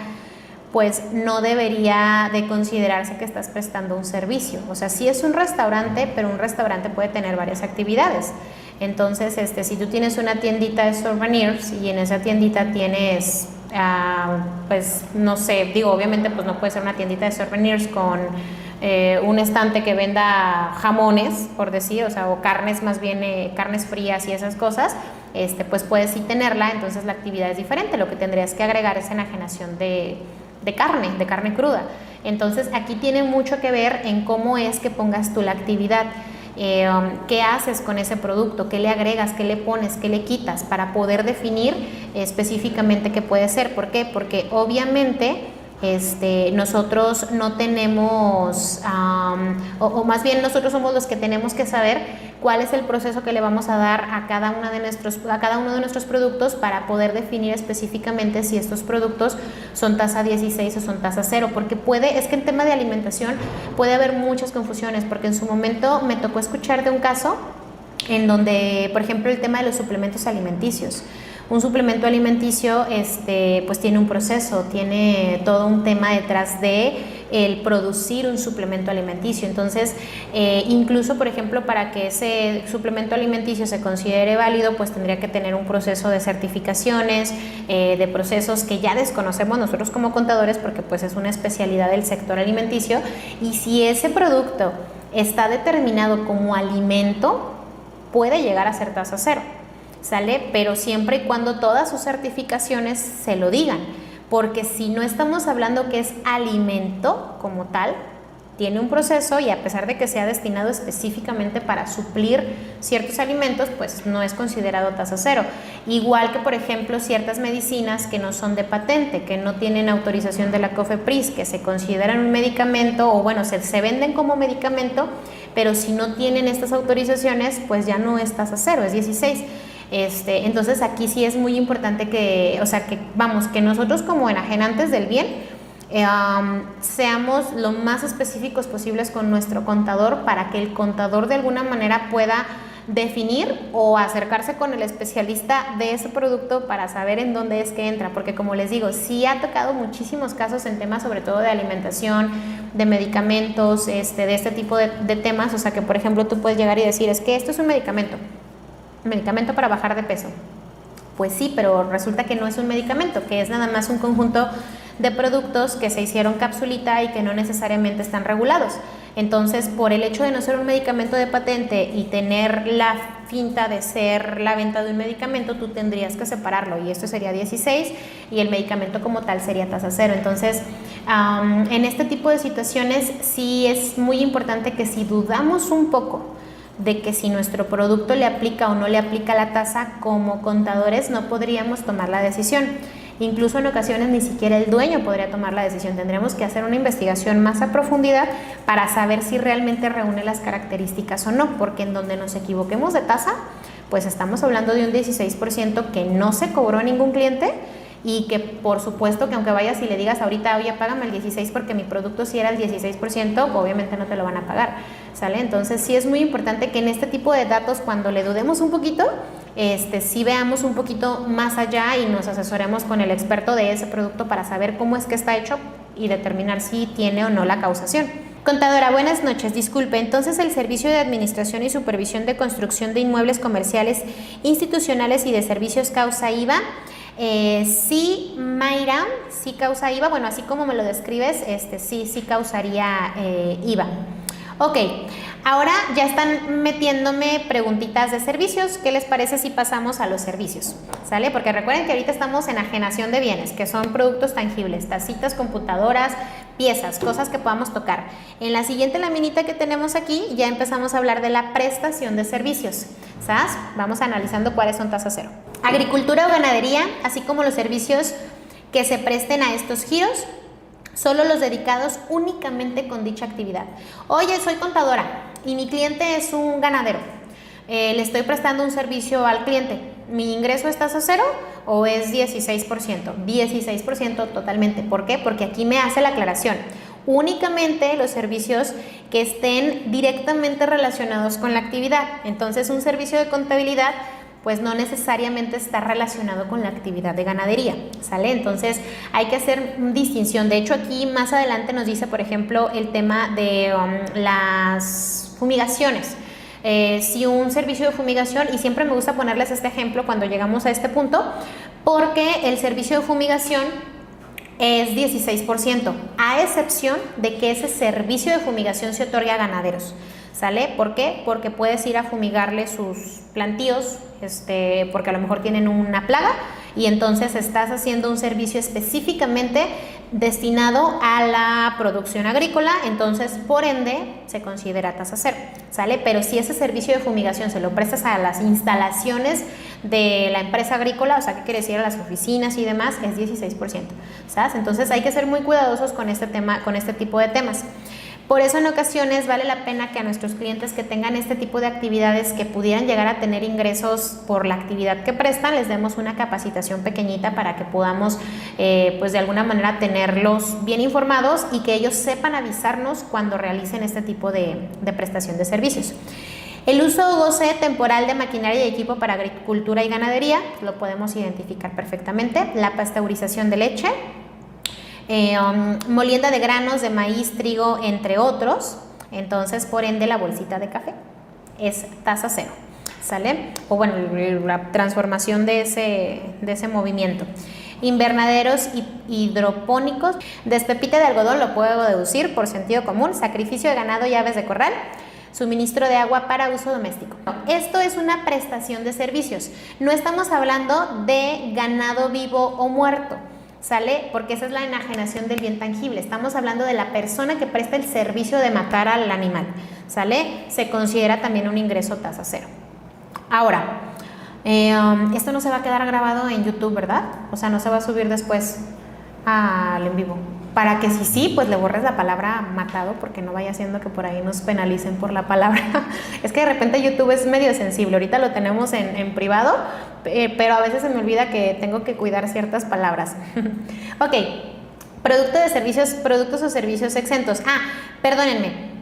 pues no debería de considerarse que estás prestando un servicio. O sea, sí es un restaurante, pero un restaurante puede tener varias actividades. Entonces, si tú tienes una tiendita de souvenirs y en esa tiendita tienes, pues no sé, obviamente pues no puede ser una tiendita de souvenirs con un estante que venda jamones, por decir, o carnes, más bien carnes frías y esas cosas, pues puedes sí tenerla, entonces la actividad es diferente. Lo que tendrías que agregar es enajenación de carne cruda. Entonces aquí tiene mucho que ver en cómo es que pongas tú la actividad. ¿Qué haces con ese producto? ¿Qué le agregas? ¿Qué le pones? ¿Qué le quitas? Para poder definir específicamente qué puede ser. ¿Por qué? Porque obviamente nosotros no tenemos, o más bien nosotros somos los que tenemos que saber cuál es el proceso que le vamos a dar a cada uno de nuestros productos para poder definir específicamente si estos productos son tasa 16 o son tasa 0, porque es que en tema de alimentación puede haber muchas confusiones, porque en su momento me tocó escuchar de un caso en donde, por ejemplo, el tema de los suplementos alimenticios. Un suplemento alimenticio pues tiene un proceso, tiene todo un tema detrás de el producir un suplemento alimenticio. Entonces, incluso, por ejemplo, para que ese suplemento alimenticio se considere válido, pues tendría que tener un proceso de certificaciones, de procesos que ya desconocemos nosotros como contadores, porque pues es una especialidad del sector alimenticio. Y si ese producto está determinado como alimento, puede llegar a ser tasa 0. ¿Sale? Pero siempre y cuando todas sus certificaciones se lo digan, porque si no estamos hablando que es alimento como tal, tiene un proceso y a pesar de que sea destinado específicamente para suplir ciertos alimentos, pues no es considerado tasa 0. Igual que, por ejemplo, ciertas medicinas que no son de patente, que no tienen autorización de la COFEPRIS, que se consideran un medicamento, o bueno, se venden como medicamento, pero si no tienen estas autorizaciones, pues ya no es tasa 0, es 16. Entonces aquí sí es muy importante que nosotros como enajenantes del bien seamos lo más específicos posibles con nuestro contador, para que el contador de alguna manera pueda definir o acercarse con el especialista de ese producto para saber en dónde es que entra, porque como les digo, sí ha tocado muchísimos casos en temas sobre todo de alimentación, de medicamentos, de este tipo de temas. O sea, que por ejemplo tú puedes llegar y decir, es que esto es un medicamento para bajar de peso. Pues sí, pero resulta que no es un medicamento, que es nada más un conjunto de productos que se hicieron capsulita y que no necesariamente están regulados. Entonces, por el hecho de no ser un medicamento de patente y tener la finta de ser la venta de un medicamento, tú tendrías que separarlo, y esto sería 16 y el medicamento como tal sería tasa 0. Entonces, en este tipo de situaciones sí es muy importante que, si dudamos un poco de que si nuestro producto le aplica o no le aplica la tasa, como contadores no podríamos tomar la decisión. Incluso en ocasiones ni siquiera el dueño podría tomar la decisión. Tendremos que hacer una investigación más a profundidad para saber si realmente reúne las características o no, porque en donde nos equivoquemos de tasa, pues estamos hablando de un 16% que no se cobró a ningún cliente y que por supuesto que aunque vayas y le digas ahorita, oye, págame el 16 porque mi producto sí era el 16%, obviamente no te lo van a pagar, ¿sale? Entonces sí es muy importante que en este tipo de datos, cuando le dudemos un poquito, sí veamos un poquito más allá y nos asesoremos con el experto de ese producto para saber cómo es que está hecho y determinar si tiene o no la causación. Contadora, buenas noches. Disculpe, entonces el servicio de administración y supervisión de construcción de inmuebles comerciales, institucionales y de servicios causa IVA. Sí, Mayra, sí causa IVA. Bueno, así como me lo describes, sí causaría IVA. Ok, ahora ya están metiéndome preguntitas de servicios. ¿Qué les parece si pasamos a los servicios? ¿Sale? Porque recuerden que ahorita estamos en ajenación de bienes, que son productos tangibles, tacitas, computadoras, piezas, cosas que podamos tocar. En la siguiente laminita que tenemos aquí ya empezamos a hablar de la prestación de servicios. ¿Sabes? Vamos analizando cuáles son tasa cero. Agricultura o ganadería, así como los servicios que se presten a estos giros, solo los dedicados únicamente con dicha actividad. Oye, soy contadora y mi cliente es un ganadero. Le estoy prestando un servicio al cliente. ¿Mi ingreso es tasa cero o es 16%? 16% totalmente. ¿Por qué? Porque aquí me hace la aclaración. Únicamente los servicios que estén directamente relacionados con la actividad. Entonces, un servicio de contabilidad pues no necesariamente está relacionado con la actividad de ganadería, ¿sale? Entonces hay que hacer distinción. De hecho, aquí más adelante nos dice, por ejemplo, el tema de las fumigaciones. Si un servicio de fumigación, y siempre me gusta ponerles este ejemplo cuando llegamos a este punto, porque el servicio de fumigación es 16%, a excepción de que ese servicio de fumigación se otorgue a ganaderos. ¿Sale? ¿Por qué? Porque puedes ir a fumigarle sus plantíos, porque a lo mejor tienen una plaga y entonces estás haciendo un servicio específicamente destinado a la producción agrícola, entonces por ende se considera tasa cero, ¿sale? Pero si ese servicio de fumigación se lo prestas a las instalaciones de la empresa agrícola, o sea, ¿qué quiere decir? A las oficinas y demás, es 16%, ¿sabes? Entonces hay que ser muy cuidadosos con este tema, con este tipo de temas. Por eso en ocasiones vale la pena que a nuestros clientes que tengan este tipo de actividades que pudieran llegar a tener ingresos por la actividad que prestan, les demos una capacitación pequeñita para que podamos pues de alguna manera tenerlos bien informados y que ellos sepan avisarnos cuando realicen este tipo de prestación de servicios. El uso o goce temporal de maquinaria y equipo para agricultura y ganadería, lo podemos identificar perfectamente. La pasteurización de leche, molienda de granos de maíz, trigo, entre otros. Entonces, por ende, la bolsita de café es tasa cero, ¿sale? O bueno, la transformación de ese movimiento. Invernaderos hidropónicos, despepite de algodón, lo puedo deducir por sentido común. Sacrificio de ganado y aves de corral, suministro de agua para uso doméstico. Esto es una prestación de servicios. No estamos hablando de ganado vivo o muerto, ¿sale? Porque esa es la enajenación del bien tangible. Estamos hablando de la persona que presta el servicio de matar al animal, ¿sale? Se considera también un ingreso tasa cero. Ahora, esto no se va a quedar grabado en YouTube, ¿verdad? O sea, no se va a subir después al en vivo. Para que si sí, pues le borres la palabra matado, porque no vaya siendo que por ahí nos penalicen por la palabra. Es que de repente YouTube es medio sensible. Ahorita lo tenemos en privado, pero a veces se me olvida que tengo que cuidar ciertas palabras. Ok, productos o servicios exentos. Perdónenme.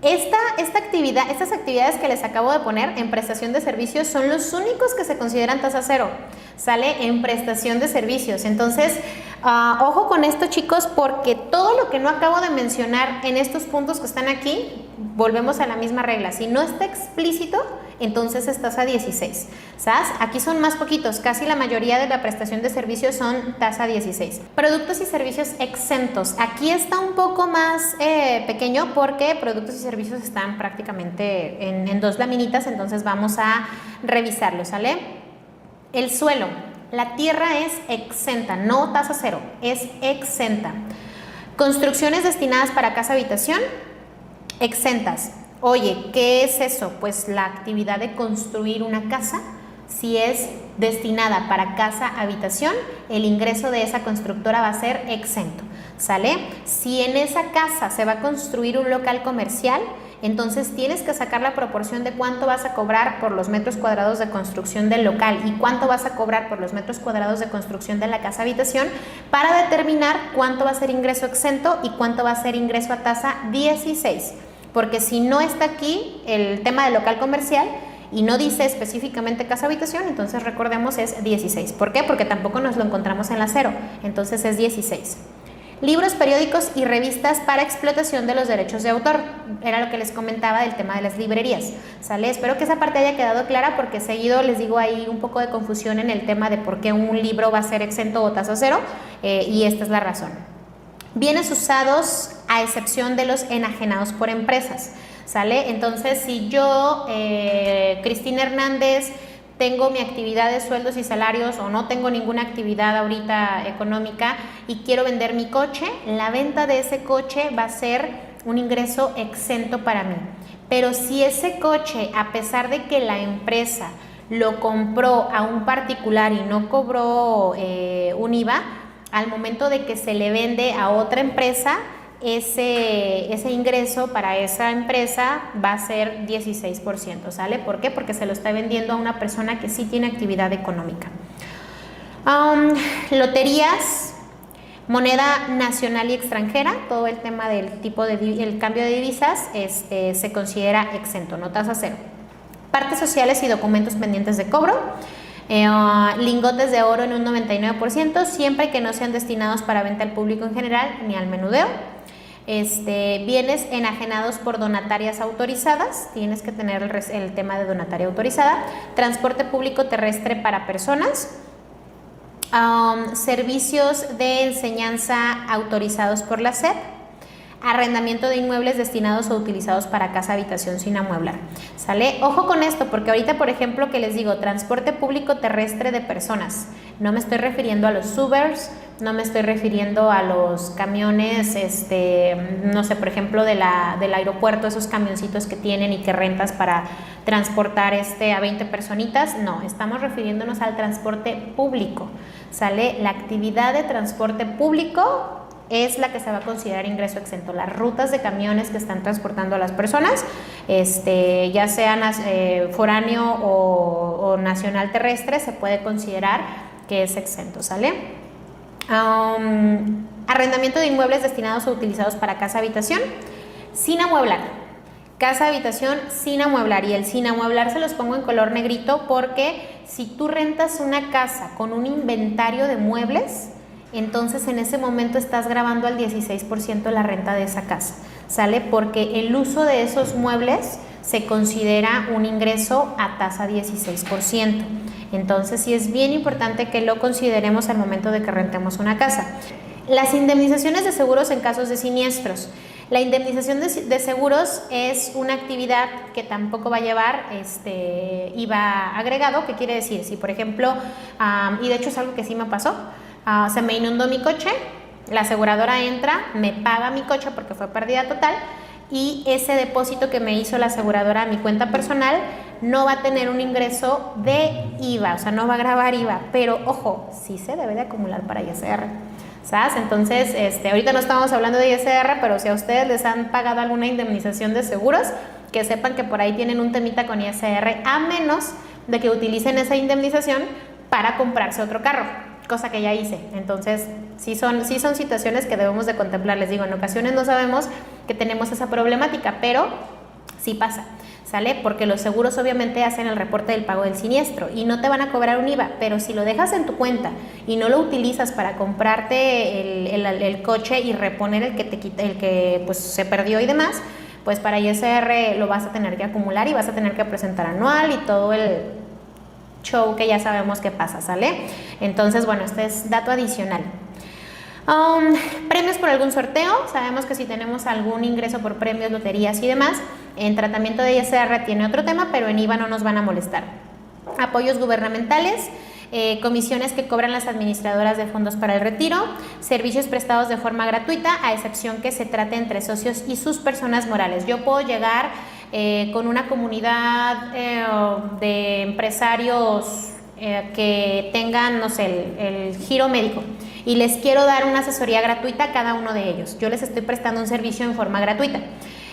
Estas actividades que les acabo de poner en prestación de servicios son los únicos que se consideran tasa cero, ¿sale? En prestación de servicios. Entonces, ojo con esto, chicos, porque todo lo que no acabo de mencionar en estos puntos que están aquí, volvemos a la misma regla. Si no está explícito, entonces es tasa 16, ¿sabes? Aquí son más poquitos, casi la mayoría de la prestación de servicios son tasa 16. Productos y servicios exentos. Aquí está un poco más pequeño porque productos y servicios están prácticamente en dos laminitas, entonces vamos a revisarlo, ¿sale? El suelo. La tierra es exenta, no tasa cero, es exenta. Construcciones destinadas para casa habitación, exentas. Oye, ¿qué es eso? Pues la actividad de construir una casa. Si es destinada para casa habitación, el ingreso de esa constructora va a ser exento, ¿sale? Si en esa casa se va a construir un local comercial, entonces tienes que sacar la proporción de cuánto vas a cobrar por los metros cuadrados de construcción del local y cuánto vas a cobrar por los metros cuadrados de construcción de la casa habitación para determinar cuánto va a ser ingreso exento y cuánto va a ser ingreso a tasa 16. Porque si no está aquí el tema del local comercial y no dice específicamente casa habitación, entonces recordemos es 16. ¿Por qué? Porque tampoco nos lo encontramos en la 0, entonces es 16. Libros, periódicos y revistas para explotación de los derechos de autor. Era lo que les comentaba del tema de las librerías, ¿sale? Espero que esa parte haya quedado clara porque seguido les digo ahí un poco de confusión en el tema de por qué un libro va a ser exento o tasa 0 y esta es la razón. Bienes usados a excepción de los enajenados por empresas, ¿sale? Entonces, si yo, Cristina Hernández, tengo mi actividad de sueldos y salarios o no tengo ninguna actividad ahorita económica y quiero vender mi coche, la venta de ese coche va a ser un ingreso exento para mí. Pero si ese coche, a pesar de que la empresa lo compró a un particular y no cobró un IVA, al momento de que se le vende a otra empresa, ese ingreso para esa empresa va a ser 16%, ¿sale? ¿Por qué? Porque se lo está vendiendo a una persona que sí tiene actividad económica. Loterías, moneda nacional y extranjera, todo el tema del tipo de el cambio de divisas se considera exento, no tasa 0. Partes sociales y documentos pendientes de cobro. Lingotes de oro en un 99%, siempre que no sean destinados para venta al público en general ni al menudeo. Bienes enajenados por donatarias autorizadas, tienes que tener el tema de donataria autorizada. Transporte público terrestre para personas. Servicios de enseñanza autorizados por la SEP. Arrendamiento de inmuebles destinados o utilizados para casa habitación sin amueblar, ¿sale? Ojo con esto, porque ahorita, por ejemplo, que les digo, transporte público terrestre de personas, no me estoy refiriendo a los Ubers, no me estoy refiriendo a los camiones, no sé, por ejemplo, del aeropuerto, esos camioncitos que tienen y que rentas para transportar a 20 personitas, no, estamos refiriéndonos al transporte público, ¿sale? La actividad de transporte público es la que se va a considerar ingreso exento. Las rutas de camiones que están transportando a las personas, ya sean foráneo o nacional terrestre, se puede considerar que es exento, ¿sale? Arrendamiento de inmuebles destinados o utilizados para casa habitación sin amueblar. Casa habitación sin amueblar, y el sin amueblar se los pongo en color negrito porque si tú rentas una casa con un inventario de muebles, entonces en ese momento estás grabando al 16% la renta de esa casa, ¿sale? Porque el uso de esos muebles se considera un ingreso a tasa 16%. Entonces sí es bien importante que lo consideremos al momento de que rentemos una casa. Las indemnizaciones de seguros en casos de siniestros. La indemnización de seguros es una actividad que tampoco va a llevar IVA agregado. ¿Qué quiere decir? Si por ejemplo, y de hecho es algo que sí me pasó, se me inundó mi coche, la aseguradora entra, me paga mi coche porque fue pérdida total y ese depósito que me hizo la aseguradora a mi cuenta personal no va a tener un ingreso de IVA, o sea, no va a grabar IVA, pero ojo, sí se debe de acumular para ISR, ¿sabes? Entonces, ahorita no estamos hablando de ISR, pero si a ustedes les han pagado alguna indemnización de seguros, que sepan que por ahí tienen un temita con ISR, a menos de que utilicen esa indemnización para comprarse otro carro, cosa que ya hice. Entonces sí son situaciones que debemos de contemplar. Les digo, en ocasiones no sabemos que tenemos esa problemática, pero sí pasa, ¿sale? Porque los seguros obviamente hacen el reporte del pago del siniestro y no te van a cobrar un IVA, pero si lo dejas en tu cuenta y no lo utilizas para comprarte el coche y reponer el que pues se perdió y demás, pues para ISR lo vas a tener que acumular y vas a tener que presentar anual y todo el show que ya sabemos que pasa, ¿sale? Entonces, bueno, este es dato adicional. Premios por algún sorteo. Sabemos que si tenemos algún ingreso por premios, loterías y demás, en tratamiento de ISR tiene otro tema, pero en IVA no nos van a molestar. Apoyos gubernamentales, comisiones que cobran las administradoras de fondos para el retiro, servicios prestados de forma gratuita, a excepción que se trate entre socios y sus personas morales. Yo puedo llegar con una comunidad de empresarios que tengan, no sé, el giro médico y les quiero dar una asesoría gratuita a cada uno de ellos. Yo les estoy prestando un servicio en forma gratuita.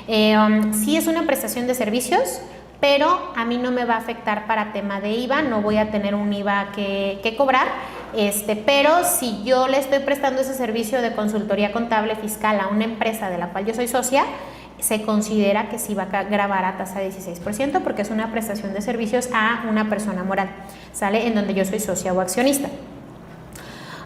Sí es una prestación de servicios, pero a mí no me va a afectar para tema de IVA, no voy a tener un IVA que cobrar, pero si yo le estoy prestando ese servicio de consultoría contable fiscal a una empresa de la cual yo soy socia, se considera que sí va a gravar a tasa de 16% porque es una prestación de servicios a una persona moral, ¿sale? En donde yo soy socia o accionista.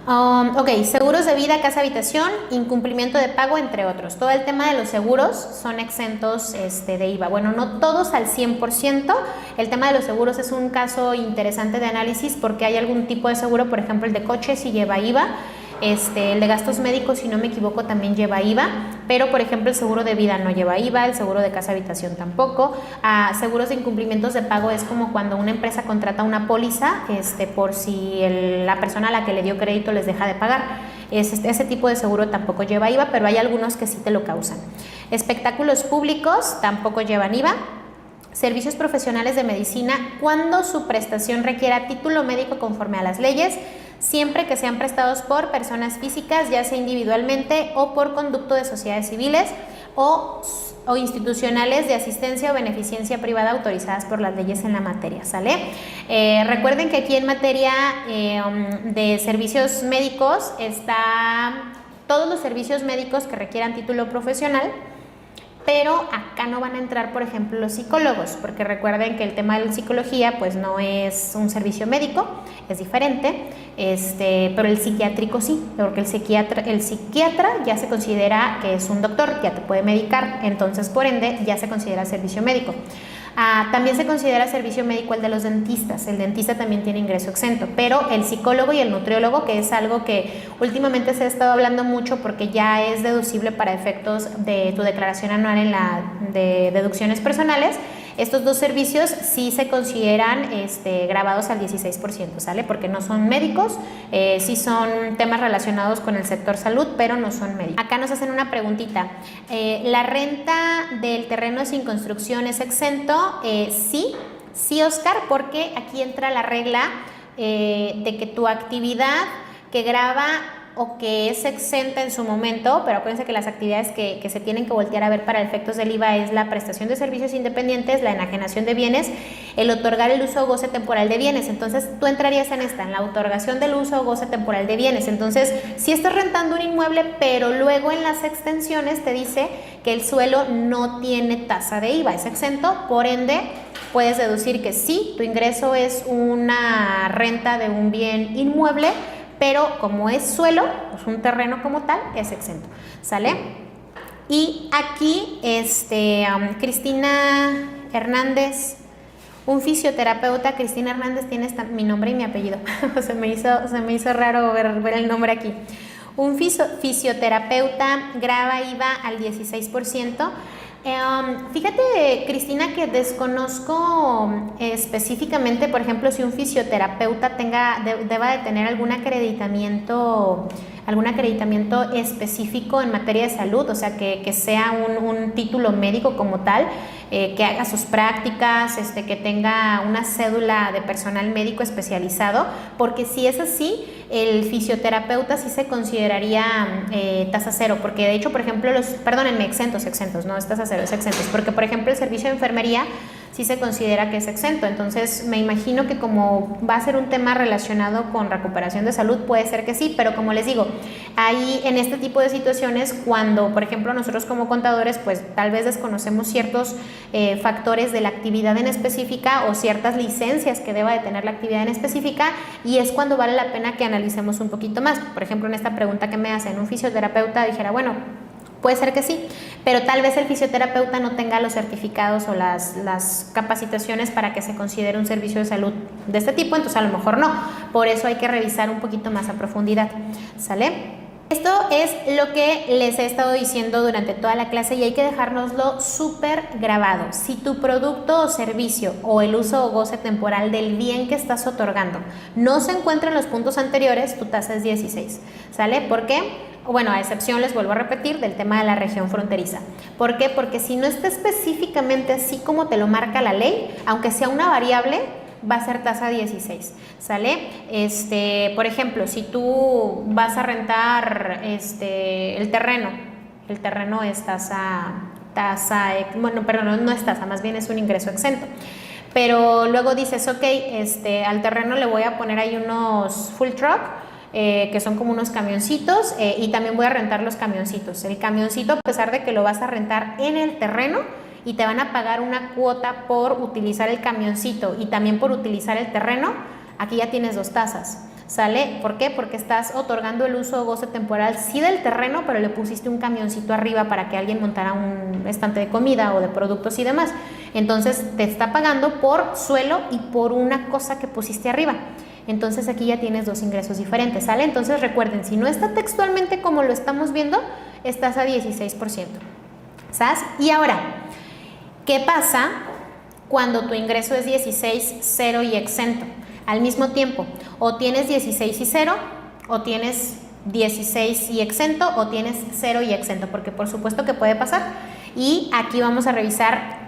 Ok, seguros de vida, casa, habitación, incumplimiento de pago, entre otros. Todo el tema de los seguros son exentos de IVA. Bueno, no todos al 100%. El tema de los seguros es un caso interesante de análisis porque hay algún tipo de seguro, por ejemplo, el de coche sí lleva IVA. El de gastos médicos, si no me equivoco, también lleva IVA, pero por ejemplo el seguro de vida no lleva IVA, el seguro de casa habitación tampoco. Seguros de incumplimientos de pago es como cuando una empresa contrata una póliza por si la persona a la que le dio crédito les deja de pagar. Ese tipo de seguro tampoco lleva IVA, pero hay algunos que sí te lo causan. Espectáculos públicos tampoco llevan IVA. Servicios profesionales de medicina, cuando su prestación requiera título médico conforme a las leyes, siempre que sean prestados por personas físicas, ya sea individualmente o por conducto de sociedades civiles o institucionales de asistencia o beneficencia privada autorizadas por las leyes en la materia, ¿sale? Recuerden que aquí en materia de servicios médicos está todos los servicios médicos que requieran título profesional, pero acá no van a entrar, por ejemplo, los psicólogos, porque recuerden que el tema de la psicología pues no es un servicio médico, es diferente, pero el psiquiátrico sí, porque el psiquiatra ya se considera que es un doctor, ya te puede medicar, entonces por ende ya se considera servicio médico. También se considera servicio médico el de los dentistas. El dentista también tiene ingreso exento, pero el psicólogo y el nutriólogo, que es algo que últimamente se ha estado hablando mucho porque ya es deducible para efectos de tu declaración anual de deducciones personales, estos dos servicios sí se consideran grabados al 16%, ¿sale? Porque no son médicos, sí son temas relacionados con el sector salud, pero no son médicos. Acá nos hacen una preguntita. ¿La renta del terreno sin construcción es exento? Sí, Oscar, porque aquí entra la regla de que tu actividad que graba o que es exenta en su momento, pero acuérdense que las actividades que se tienen que voltear a ver para efectos del IVA es la prestación de servicios independientes, la enajenación de bienes, el otorgar el uso o goce temporal de bienes. Entonces tú entrarías en la otorgación del uso o goce temporal de bienes. Entonces si estás rentando un inmueble, pero luego en las extensiones te dice que el suelo no tiene tasa de IVA, es exento, por ende puedes deducir que sí, tu ingreso es una renta de un bien inmueble, pero como es suelo, pues un terreno como tal, es exento, ¿sale? Y aquí, Cristina Hernández, un fisioterapeuta, Cristina Hernández tiene mi nombre y mi apellido, se me hizo raro ver el nombre aquí. Un fisioterapeuta graba IVA al 16%. Fíjate, Cristina, que desconozco específicamente, por ejemplo, si un fisioterapeuta deba de tener algún acreditamiento específico en materia de salud, o sea, que sea un título médico como tal, que haga sus prácticas, que tenga una cédula de personal médico especializado, porque si es así, el fisioterapeuta sí se consideraría tasa cero, porque de hecho, por ejemplo, exentos, no es tasa cero, es exentos, porque por ejemplo el servicio de enfermería sí se considera que es exento. Entonces me imagino que como va a ser un tema relacionado con recuperación de salud, puede ser que sí, pero como les digo, ahí en este tipo de situaciones, cuando por ejemplo nosotros como contadores pues tal vez desconocemos ciertos factores de la actividad en específica o ciertas licencias que deba de tener la actividad en específica, y es cuando vale la pena que analicemos un poquito más. Por ejemplo, en esta pregunta que me hacen, un fisioterapeuta dijera, bueno, puede ser que sí, pero tal vez el fisioterapeuta no tenga los certificados o las capacitaciones para que se considere un servicio de salud de este tipo, entonces a lo mejor no. Por eso hay que revisar un poquito más a profundidad, ¿sale? Esto es lo que les he estado diciendo durante toda la clase y hay que dejárnoslo súper grabado. Si tu producto o servicio o el uso o goce temporal del bien que estás otorgando no se encuentra en los puntos anteriores, tu tasa es 16, ¿sale? ¿Por qué? Bueno, a excepción, les vuelvo a repetir, del tema de la región fronteriza. ¿Por qué? Porque si no está específicamente así como te lo marca la ley, aunque sea una variable, va a ser tasa 16, ¿sale? Por ejemplo, si tú vas a rentar el terreno es tasa tasa, bueno, pero no es tasa, más bien es un ingreso exento. Pero luego dices, ok, al terreno le voy a poner ahí unos full truck, que son como unos camioncitos, y también voy a rentar los camioncitos. El camioncito, a pesar de que lo vas a rentar en el terreno y te van a pagar una cuota por utilizar el camioncito y también por utilizar el terreno, aquí ya tienes dos tasas. ¿Sale? ¿Por qué? Porque estás otorgando el uso o goce temporal sí del terreno, pero le pusiste un camioncito arriba para que alguien montara un estante de comida o de productos y demás. Entonces te está pagando por suelo y por una cosa que pusiste arriba. Entonces aquí ya tienes dos ingresos diferentes, ¿sale? Entonces recuerden, si no está textualmente como lo estamos viendo, estás a 16%. ¿Sabes? Y ahora, ¿qué pasa cuando tu ingreso es 16, 0 y exento? Al mismo tiempo, o tienes 16 y 0, o tienes 16 y exento, o tienes 0 y exento, porque por supuesto que puede pasar. Y aquí vamos a revisar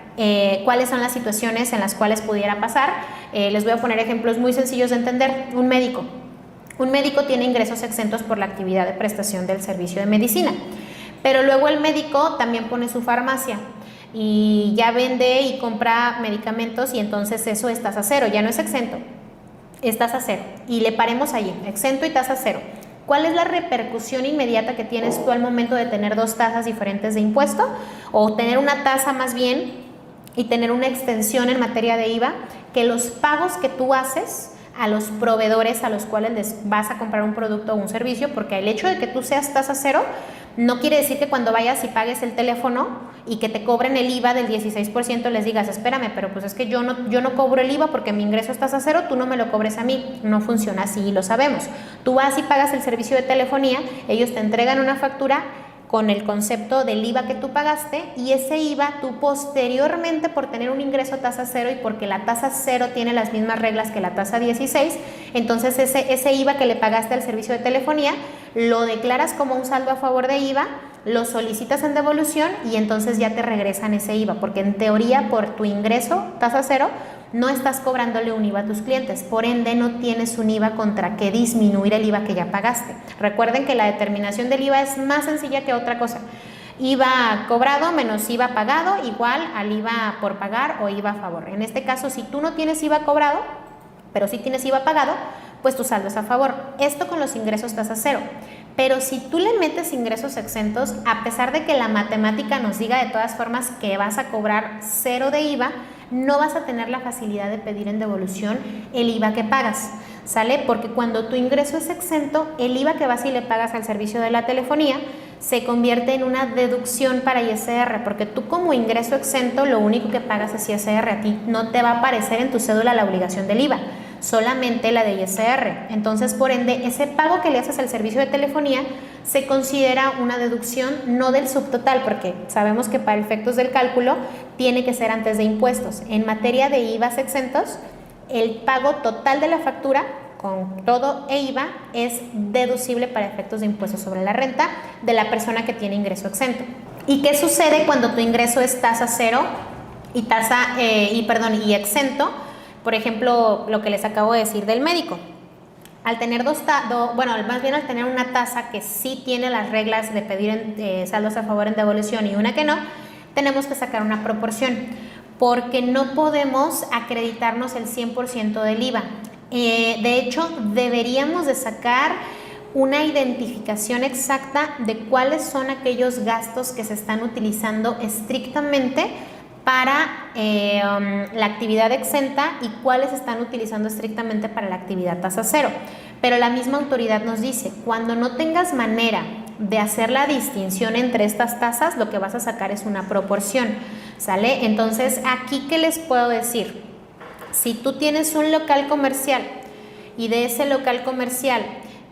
cuáles son las situaciones en las cuales pudiera pasar. Les voy a poner ejemplos muy sencillos de entender. Un médico tiene ingresos exentos por la actividad de prestación del servicio de medicina, pero luego el médico también pone su farmacia y ya vende y compra medicamentos, y entonces eso es tasa cero, ya no es exento, es tasa cero, y le paremos allí, exento y tasa cero. ¿Cuál es la repercusión inmediata que tienes tú al momento de tener dos tasas diferentes de impuesto, o tener una tasa más bien y tener una extensión en materia de IVA? Que los pagos que tú haces a los proveedores a los cuales les vas a comprar un producto o un servicio, porque el hecho de que tú seas tasa cero no quiere decir que cuando vayas y pagues el teléfono y que te cobren el IVA del 16% les digas, espérame, pero pues es que yo no cobro el IVA porque mi ingreso es tasa cero, tú no me lo cobres a mí. No funciona así, lo sabemos. Tú vas y pagas el servicio de telefonía, ellos te entregan una factura con el concepto del IVA que tú pagaste, y ese IVA tú posteriormente, por tener un ingreso tasa cero y porque la tasa cero tiene las mismas reglas que la tasa 16, entonces ese IVA que le pagaste al servicio de telefonía lo declaras como un saldo a favor de IVA, lo solicitas en devolución y entonces ya te regresan ese IVA, porque en teoría por tu ingreso tasa cero no estás cobrándole un IVA a tus clientes, por ende no tienes un IVA contra que disminuir el IVA que ya pagaste. Recuerden que la determinación del IVA es más sencilla que otra cosa. IVA cobrado menos IVA pagado igual al IVA por pagar o IVA a favor. En este caso, si tú no tienes IVA cobrado, pero sí tienes IVA pagado, pues tu saldo es a favor. Esto con los ingresos tasa cero. Pero si tú le metes ingresos exentos, a pesar de que la matemática nos diga de todas formas que vas a cobrar cero de IVA, no vas a tener la facilidad de pedir en devolución el IVA que pagas, ¿sale? Porque cuando tu ingreso es exento, el IVA que vas y le pagas al servicio de la telefonía se convierte en una deducción para ISR, porque tú como ingreso exento lo único que pagas es ISR, a ti no te va a aparecer en tu cédula la obligación del IVA, solamente la de ISR. Entonces, por ende, ese pago que le haces al servicio de telefonía se considera una deducción, no del subtotal, porque sabemos que para efectos del cálculo tiene que ser antes de impuestos. En materia de IVAs exentos, el pago total de la factura con todo e IVA es deducible para efectos de impuestos sobre la renta de la persona que tiene ingreso exento. ¿Y qué sucede cuando tu ingreso es tasa cero y exento? Por ejemplo, lo que les acabo de decir del médico. Al tener al tener una tasa que sí tiene las reglas de pedir saldos a favor en devolución y una que no, tenemos que sacar una proporción, porque no podemos acreditarnos el 100% del IVA. De hecho, deberíamos de sacar una identificación exacta de cuáles son aquellos gastos que se están utilizando estrictamente para la actividad exenta y cuáles se están utilizando estrictamente para la actividad tasa cero. Pero la misma autoridad nos dice, cuando no tengas manera de hacer la distinción entre estas tasas, lo que vas a sacar es una proporción, ¿sale? Entonces, aquí, ¿qué les puedo decir? Si tú tienes un local comercial y de ese local comercial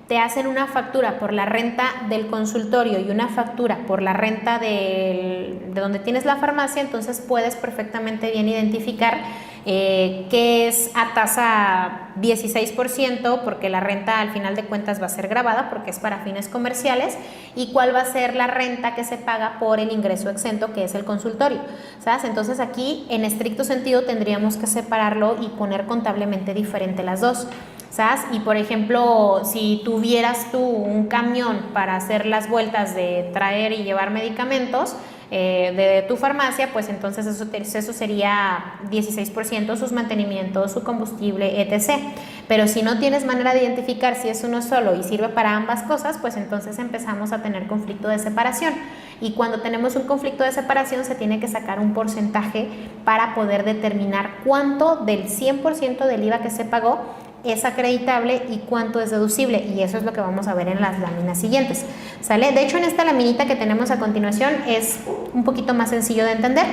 te hacen una factura por la renta del consultorio y una factura por la renta de donde tienes la farmacia, entonces puedes perfectamente bien identificar qué es a tasa 16%, porque la renta al final de cuentas va a ser grabada porque es para fines comerciales, y cuál va a ser la renta que se paga por el ingreso exento, que es el consultorio, ¿sabes? Entonces aquí en estricto sentido tendríamos que separarlo y poner contablemente diferente las dos, ¿sabes? Y por ejemplo, si tuvieras tú un camión para hacer las vueltas de traer y llevar medicamentos, de tu farmacia, pues entonces eso sería 16%, sus mantenimientos, su combustible, etc. Pero si no tienes manera de identificar si es uno solo y sirve para ambas cosas, pues entonces empezamos a tener conflicto de separación. Y cuando tenemos un conflicto de separación se tiene que sacar un porcentaje para poder determinar cuánto del 100% del IVA que se pagó es acreditable y cuánto es deducible, y eso es lo que vamos a ver en las láminas siguientes, ¿sale? De hecho, en esta laminita que tenemos a continuación es un poquito más sencillo de entender.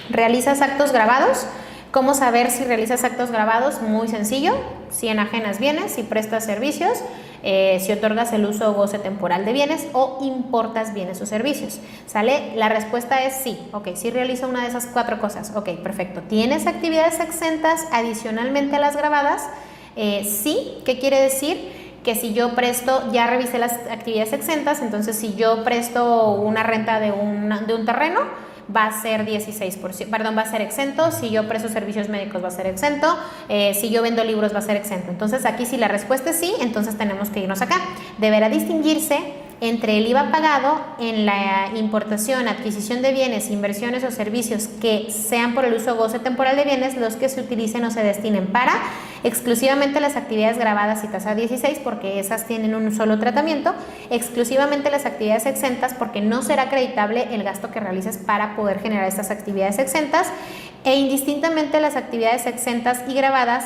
Realizas actos grabados. ¿Cómo saber si realizas actos grabados? Muy sencillo: si enajenas bienes, si prestas servicios, si otorgas el uso o goce temporal de bienes o importas bienes o servicios, ¿sale? La respuesta es sí. Ok, sí realizo una de esas 4 cosas. Ok, perfecto. ¿Tienes actividades exentas adicionalmente a las grabadas? Sí. ¿Qué quiere decir? Que si yo presto, ya revisé las actividades exentas, entonces si yo presto una renta de un terreno, va a ser 16%, perdón, va a ser exento. Si yo presto servicios médicos, va a ser exento. Si yo vendo libros, va a ser exento. Entonces aquí, si la respuesta es sí, entonces tenemos que irnos acá. Deberá distinguirse entre el IVA pagado en la importación, adquisición de bienes, inversiones o servicios que sean por el uso o goce temporal de bienes, los que se utilicen o se destinen para exclusivamente las actividades grabadas y tasa 16, porque esas tienen un solo tratamiento; exclusivamente las actividades exentas, porque no será acreditable el gasto que realices para poder generar estas actividades exentas; e indistintamente las actividades exentas y grabadas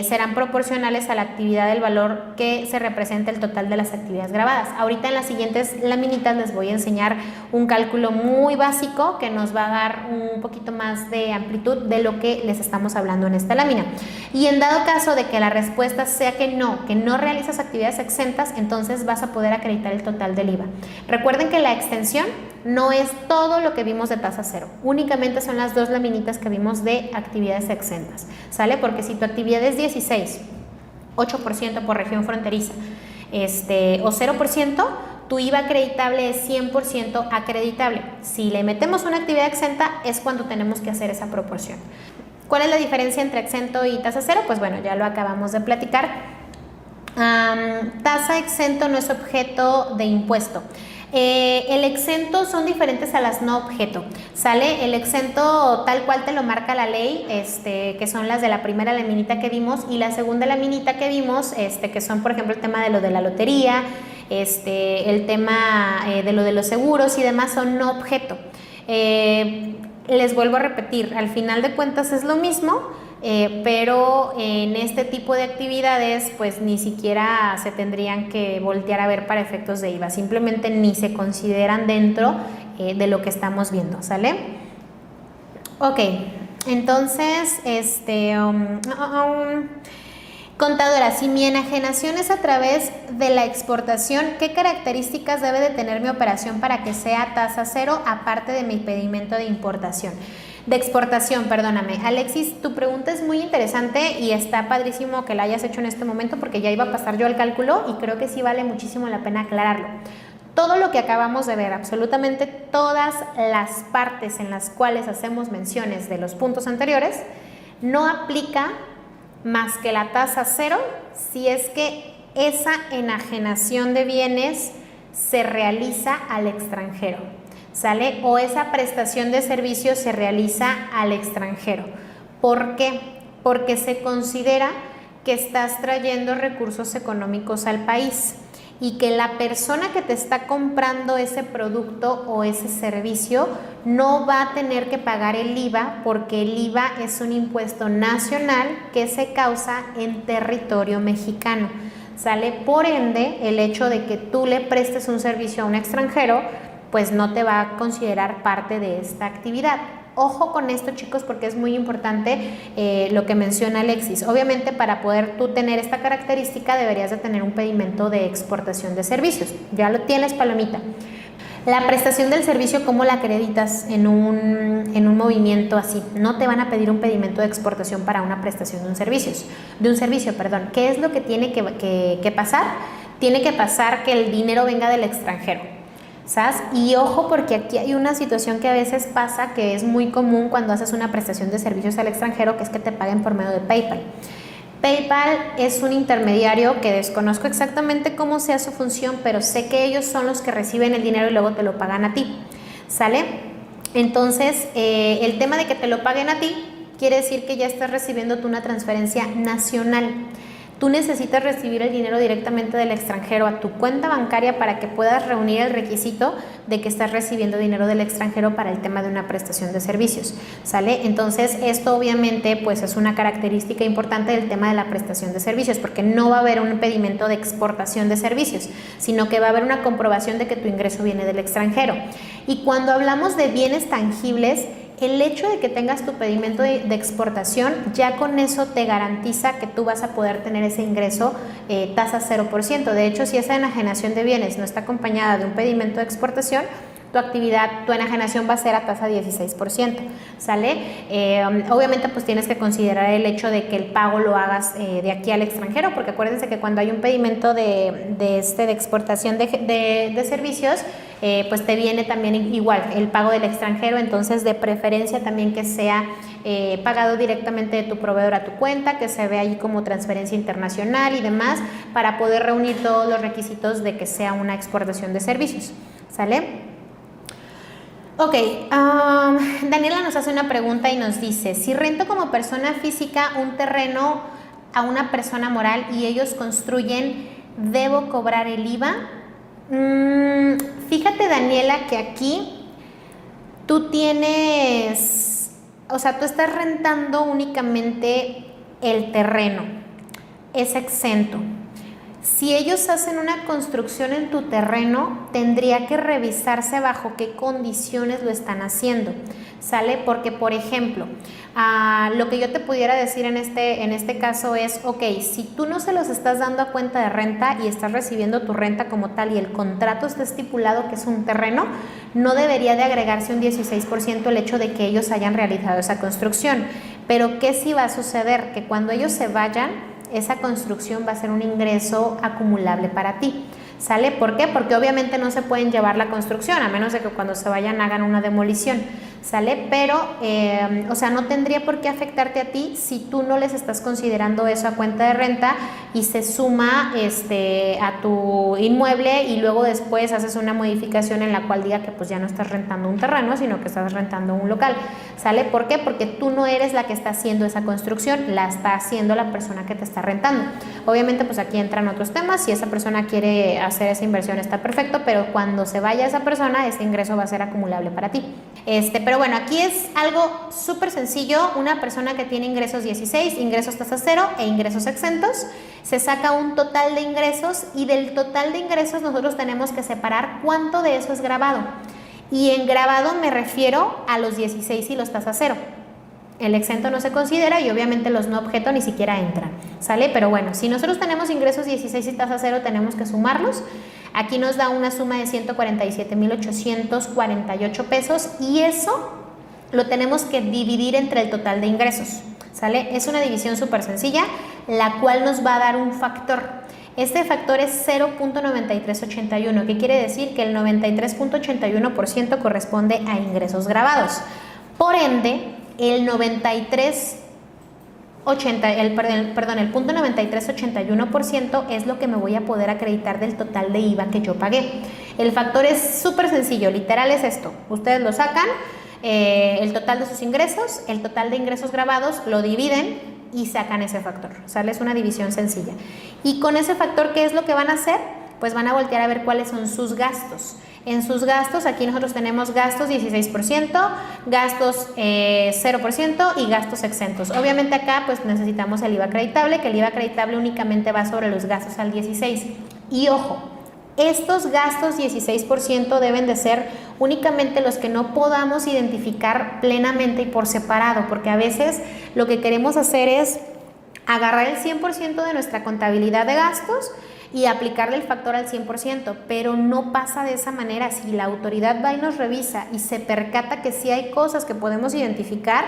serán proporcionales a la actividad del valor que se representa el total de las actividades grabadas. Ahorita en las siguientes laminitas les voy a enseñar un cálculo muy básico que nos va a dar un poquito más de amplitud de lo que les estamos hablando en esta lámina. Y en dado caso de que la respuesta sea que no realizas actividades exentas, entonces vas a poder acreditar el total del IVA. Recuerden que la extensión no es todo lo que vimos de tasa cero, únicamente son las 2 laminitas que vimos de actividades exentas, ¿sale? Porque si tu actividad es 16, 8% por región fronteriza, o 0%, tu IVA acreditable es 100% acreditable. Si le metemos una actividad exenta, es cuando tenemos que hacer esa proporción. ¿Cuál es la diferencia entre exento y tasa cero? Pues bueno, ya lo acabamos de platicar. Tasa exento no es objeto de impuesto. El exento son diferentes a las no objeto, ¿sale? El exento tal cual te lo marca la ley, que son las de la primera laminita que vimos, y la segunda laminita que vimos, que son por ejemplo el tema de lo de la lotería, el tema de lo de los seguros y demás, son no objeto. Les vuelvo a repetir, al final de cuentas es lo mismo, pero en este tipo de actividades pues ni siquiera se tendrían que voltear a ver para efectos de IVA, simplemente ni se consideran dentro de lo que estamos viendo, ¿sale? Ok, entonces contadora, si mi enajenación es a través de la exportación, ¿qué características debe de tener mi operación para que sea tasa cero, aparte de mi impedimento de importación? De exportación, perdóname. Alexis, tu pregunta es muy interesante y está padrísimo que la hayas hecho en este momento, porque ya iba a pasar yo al cálculo y creo que sí vale muchísimo la pena aclararlo. Todo lo que acabamos de ver, absolutamente todas las partes en las cuales hacemos menciones de los puntos anteriores, no aplica más que la tasa cero si es que esa enajenación de bienes se realiza al extranjero, ¿sale? O esa prestación de servicios se realiza al extranjero. ¿Por qué? Porque se considera que estás trayendo recursos económicos al país y que la persona que te está comprando ese producto o ese servicio no va a tener que pagar el IVA, porque el IVA es un impuesto nacional que se causa en territorio mexicano, ¿sale? Por ende, el hecho de que tú le prestes un servicio a un extranjero, pues no te va a considerar parte de esta actividad. Ojo con esto, chicos, porque es muy importante lo que menciona Alexis. Obviamente, para poder tú tener esta característica deberías de tener un pedimento de exportación de servicios. Ya lo tienes, palomita. La prestación del servicio, ¿cómo la acreditas en un movimiento así? No te van a pedir un pedimento de exportación para una prestación de un servicio. ¿Qué es lo que tiene que pasar? Tiene que pasar que el dinero venga del extranjero, ¿sabes? Y ojo, porque aquí hay una situación que a veces pasa, que es muy común cuando haces una prestación de servicios al extranjero, que es que te paguen por medio de PayPal. PayPal es un intermediario que desconozco exactamente cómo sea su función, pero sé que ellos son los que reciben el dinero y luego te lo pagan a ti, ¿sale? Entonces, el tema de que te lo paguen a ti quiere decir que ya estás recibiendo tú una transferencia nacional. Tú necesitas recibir el dinero directamente del extranjero a tu cuenta bancaria para que puedas reunir el requisito de que estás recibiendo dinero del extranjero para el tema de una prestación de servicios, ¿sale? Entonces, esto obviamente pues es una característica importante del tema de la prestación de servicios, porque no va a haber un impedimento de exportación de servicios, sino que va a haber una comprobación de que tu ingreso viene del extranjero. Y cuando hablamos de bienes tangibles, el hecho de que tengas tu pedimento de exportación, ya con eso te garantiza que tú vas a poder tener ese ingreso tasa 0%. De hecho, si esa enajenación de bienes no está acompañada de un pedimento de exportación, tu enajenación va a ser a tasa 16%, ¿sale? Obviamente pues tienes que considerar el hecho de que el pago lo hagas de aquí al extranjero, porque acuérdense que cuando hay un pedimento de exportación de servicios, pues te viene también igual el pago del extranjero, entonces de preferencia también que sea pagado directamente de tu proveedor a tu cuenta, que se vea ahí como transferencia internacional y demás, para poder reunir todos los requisitos de que sea una exportación de servicios, ¿sale? Ok, Daniela nos hace una pregunta y nos dice, si rento como persona física un terreno a una persona moral y ellos construyen, ¿debo cobrar el IVA? Fíjate, Daniela, que aquí tú tienes, o sea, tú estás rentando únicamente el terreno, es exento. Si ellos hacen una construcción en tu terreno, tendría que revisarse bajo qué condiciones lo están haciendo, ¿sale? Porque, por ejemplo, lo que yo te pudiera decir en este caso es, ok, si tú no se los estás dando a cuenta de renta y estás recibiendo tu renta como tal y el contrato está estipulado que es un terreno, no debería de agregarse un 16% el hecho de que ellos hayan realizado esa construcción. Pero, ¿qué sí va a suceder? Que cuando ellos se vayan, esa construcción va a ser un ingreso acumulable para ti, ¿sale? ¿Por qué? Porque obviamente no se pueden llevar la construcción, a menos de que cuando se vayan hagan una demolición, ¿sale? Pero, o sea, no tendría por qué afectarte a ti si tú no les estás considerando eso a cuenta de renta y se suma a tu inmueble y luego después haces una modificación en la cual diga que pues ya no estás rentando un terreno, sino que estás rentando un local, ¿sale? ¿Por qué? Porque tú no eres la que está haciendo esa construcción, la está haciendo la persona que te está rentando. Obviamente pues aquí entran otros temas, si esa persona quiere hacer esa inversión está perfecto, pero cuando se vaya esa persona, ese ingreso va a ser acumulable para ti. Pero bueno, aquí es algo súper sencillo. Una persona que tiene ingresos 16, ingresos tasa 0 e ingresos exentos, se saca un total de ingresos y del total de ingresos nosotros tenemos que separar cuánto de eso es gravado. Y en gravado me refiero a los 16 y los tasa 0. El exento no se considera y obviamente los no objeto ni siquiera entran, ¿sale? Pero bueno, si nosotros tenemos ingresos 16 y tasa 0, tenemos que sumarlos. Aquí nos da una suma de 147,848 pesos y eso lo tenemos que dividir entre el total de ingresos, ¿sale? Es una división súper sencilla, la cual nos va a dar un factor. Este factor es 0.9381, que quiere decir que el 93.81% corresponde a ingresos gravados. Por ende, el 0.9381% es lo que me voy a poder acreditar del total de IVA que yo pagué. El factor es súper sencillo, literal es esto. Ustedes lo sacan, el total de sus ingresos, el total de ingresos grabados, lo dividen y sacan ese factor, ¿sale? Es una división sencilla. Y con ese factor, ¿qué es lo que van a hacer? Pues van a voltear a ver cuáles son sus gastos. En sus gastos, aquí nosotros tenemos gastos 16%, gastos 0% y gastos exentos. Obviamente acá pues necesitamos el IVA acreditable, que el IVA acreditable únicamente va sobre los gastos al 16%. Y ojo, estos gastos 16% deben de ser únicamente los que no podamos identificar plenamente y por separado, porque a veces lo que queremos hacer es agarrar el 100% de nuestra contabilidad de gastos y aplicarle el factor al 100%, pero no pasa de esa manera. Si la autoridad va y nos revisa y se percata que sí hay cosas que podemos identificar,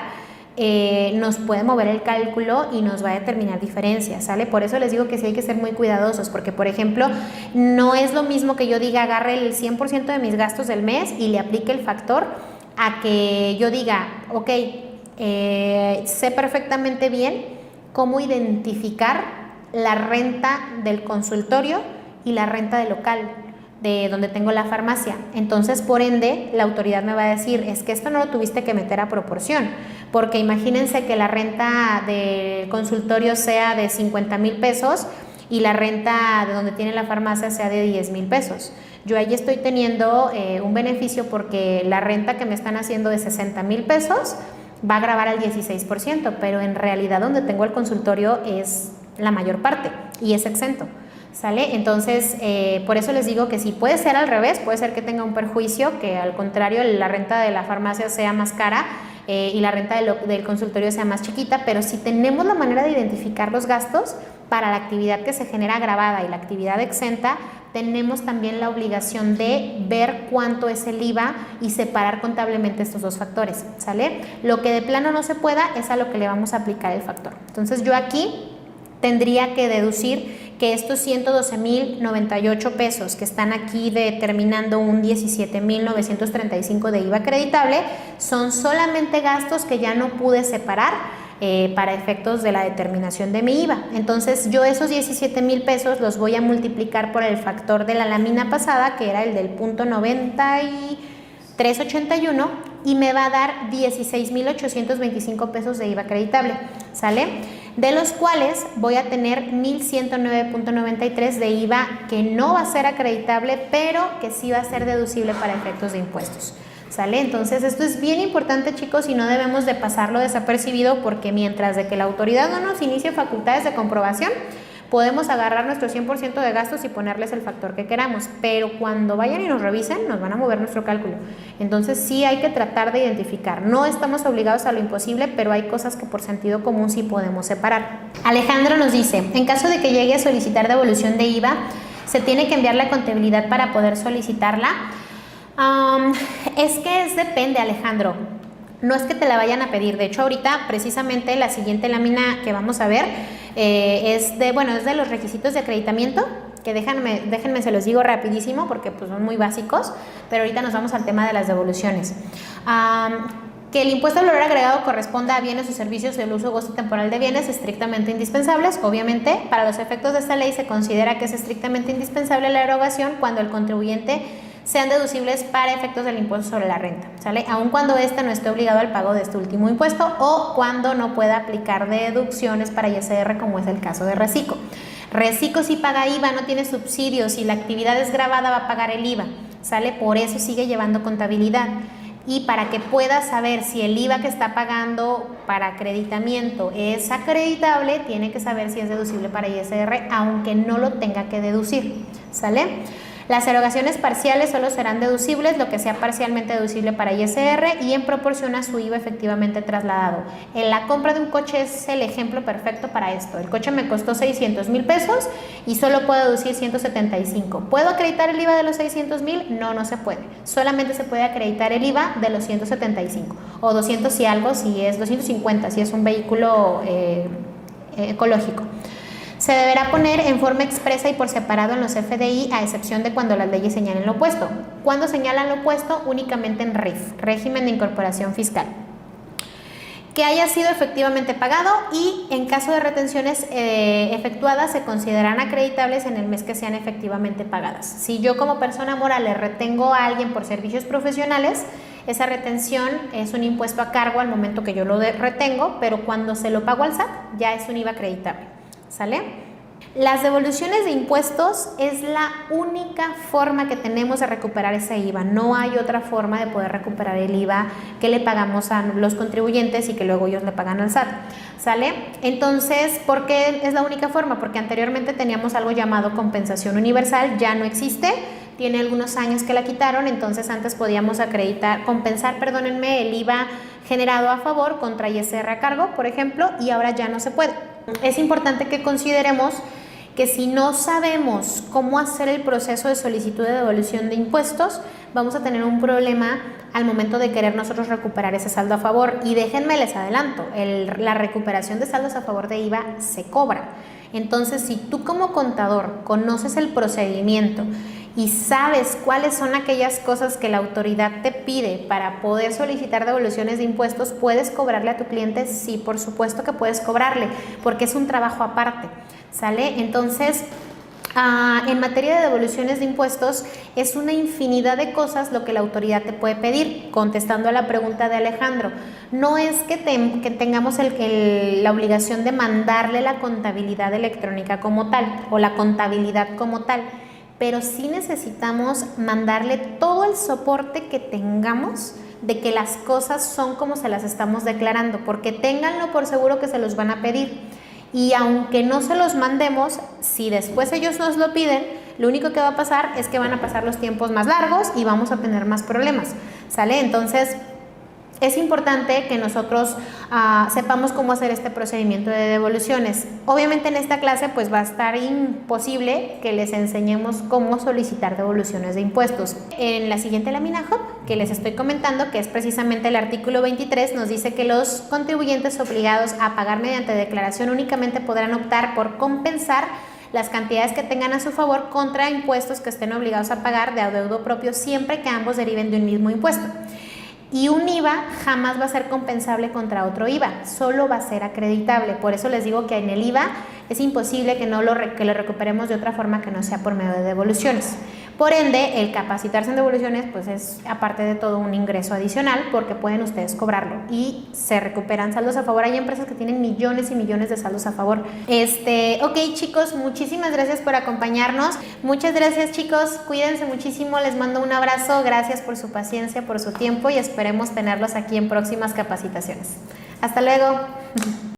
nos puede mover el cálculo y nos va a determinar diferencias, ¿sale? Por eso les digo que sí hay que ser muy cuidadosos, porque por ejemplo, no es lo mismo que yo diga agarre el 100% de mis gastos del mes y le aplique el factor, a que yo diga, ok, sé perfectamente bien cómo identificar la renta del consultorio y la renta del local. de donde tengo la farmacia. Entonces, por ende, la autoridad me va a decir, es que esto no lo tuviste que meter a proporción, porque imagínense que la renta del consultorio sea de 50,000 pesos y la renta de donde tiene la farmacia sea de 10,000 pesos. Yo ahí estoy teniendo un beneficio porque la renta que me están haciendo de 60,000 pesos va a gravar al 16%, pero en realidad donde tengo el consultorio es la mayor parte y es exento. ¿Sale? Entonces, por eso les digo que sí, puede ser al revés, puede ser que tenga un perjuicio, que al contrario la renta de la farmacia sea más cara y la renta del consultorio sea más chiquita, pero si tenemos la manera de identificar los gastos para la actividad que se genera gravada y la actividad exenta, tenemos también la obligación de ver cuánto es el IVA y separar contablemente estos dos factores, ¿sale? Lo que de plano no se pueda es a lo que le vamos a aplicar el factor. Entonces yo aquí tendría que deducir que estos 112,098 pesos que están aquí determinando un 17,935 de IVA acreditable son solamente gastos que ya no pude separar para efectos de la determinación de mi IVA. Entonces yo esos 17,000 pesos los voy a multiplicar por el factor de la lámina pasada, que era el del punto 9381, y me va a dar 16,825 pesos de IVA acreditable, ¿sale? De los cuales voy a tener 1,109.93 de IVA que no va a ser acreditable, pero que sí va a ser deducible para efectos de impuestos, ¿sale? Entonces esto es bien importante, chicos, y no debemos de pasarlo desapercibido, porque mientras de que la autoridad no nos inicie facultades de comprobación, podemos agarrar nuestro 100% de gastos y ponerles el factor que queramos, pero cuando vayan y nos revisen, nos van a mover nuestro cálculo. Entonces sí hay que tratar de identificar. No estamos obligados a lo imposible, pero hay cosas que por sentido común sí podemos separar. Alejandro nos dice, en caso de que llegue a solicitar devolución de IVA, ¿se tiene que enviar la contabilidad para poder solicitarla? Es que depende, Alejandro. No es que te la vayan a pedir. De hecho, ahorita precisamente la siguiente lámina que vamos a ver es de los requisitos de acreditamiento, que déjenme se los digo rapidísimo porque pues son muy básicos, pero ahorita nos vamos al tema de las devoluciones. Que el impuesto al valor agregado corresponda a bienes o servicios del uso o goce temporal de bienes estrictamente indispensables. Obviamente, para los efectos de esta ley se considera que es estrictamente indispensable la erogación cuando el contribuyente sean deducibles para efectos del impuesto sobre la renta, ¿sale? Aun cuando éste no esté obligado al pago de este último impuesto o cuando no pueda aplicar deducciones para ISR, como es el caso de Recico. Recico sí paga IVA, no tiene subsidios, si la actividad es gravada va a pagar el IVA, ¿sale? Por eso sigue llevando contabilidad. Y para que pueda saber si el IVA que está pagando para acreditamiento es acreditable, tiene que saber si es deducible para ISR, aunque no lo tenga que deducir, ¿sale? Las erogaciones parciales solo serán deducibles lo que sea parcialmente deducible para ISR y en proporción a su IVA efectivamente trasladado. En la compra de un coche es el ejemplo perfecto para esto. El coche me costó 600,000 pesos y solo puedo deducir 175. ¿Puedo acreditar el IVA de los 600,000? No, no se puede. Solamente se puede acreditar el IVA de los 175 o 200 y algo si es 250, si es un vehículo ecológico. Se deberá poner en forma expresa y por separado en los FDI, a excepción de cuando las leyes señalen lo opuesto. ¿Cuándo señalan lo opuesto? Únicamente en RIF, régimen de incorporación fiscal. Que haya sido efectivamente pagado y en caso de retenciones efectuadas se considerarán acreditables en el mes que sean efectivamente pagadas. Si yo como persona moral le retengo a alguien por servicios profesionales, esa retención es un impuesto a cargo al momento que yo lo retengo, pero cuando se lo pago al SAT ya es un IVA acreditable. ¿Sale? Las devoluciones de impuestos es la única forma que tenemos de recuperar ese IVA. No hay otra forma de poder recuperar el IVA que le pagamos a los contribuyentes y que luego ellos le pagan al SAT. ¿Sale? Entonces, ¿por qué es la única forma? Porque anteriormente teníamos algo llamado compensación universal, ya no existe. Tiene algunos años que la quitaron, entonces antes podíamos compensar el IVA generado a favor contra ISR a cargo, por ejemplo, y ahora ya no se puede. Es importante que consideremos que si no sabemos cómo hacer el proceso de solicitud de devolución de impuestos, vamos a tener un problema al momento de querer nosotros recuperar ese saldo a favor. Y déjenme les adelanto, la recuperación de saldos a favor de IVA se cobra. Entonces, si tú como contador conoces el procedimiento y sabes cuáles son aquellas cosas que la autoridad te pide para poder solicitar devoluciones de impuestos, ¿puedes cobrarle a tu cliente? Sí, por supuesto que puedes cobrarle, porque es un trabajo aparte, ¿sale? Entonces, En materia de devoluciones de impuestos, es una infinidad de cosas lo que la autoridad te puede pedir. Contestando a la pregunta de Alejandro, no es que tengamos la obligación de mandarle la contabilidad electrónica como tal o la contabilidad como tal, pero sí necesitamos mandarle todo el soporte que tengamos de que las cosas son como se las estamos declarando, porque ténganlo por seguro que se los van a pedir. Y aunque no se los mandemos, si después ellos nos lo piden, lo único que va a pasar es que van a pasar los tiempos más largos y vamos a tener más problemas, ¿sale? Entonces, es importante que nosotros sepamos cómo hacer este procedimiento de devoluciones. Obviamente en esta clase pues va a estar imposible que les enseñemos cómo solicitar devoluciones de impuestos. En la siguiente lámina Hub que les estoy comentando, que es precisamente el artículo 23, nos dice que los contribuyentes obligados a pagar mediante declaración únicamente podrán optar por compensar las cantidades que tengan a su favor contra impuestos que estén obligados a pagar de adeudo propio siempre que ambos deriven de un mismo impuesto. Y un IVA jamás va a ser compensable contra otro IVA, solo va a ser acreditable. Por eso les digo que en el IVA es imposible que lo recuperemos de otra forma que no sea por medio de devoluciones. Por ende, el capacitarse en devoluciones pues es aparte de todo un ingreso adicional porque pueden ustedes cobrarlo y se recuperan saldos a favor. Hay empresas que tienen millones y millones de saldos a favor. Ok, chicos, muchísimas gracias por acompañarnos. Muchas gracias, chicos. Cuídense muchísimo. Les mando un abrazo. Gracias por su paciencia, por su tiempo y esperemos tenerlos aquí en próximas capacitaciones. Hasta luego.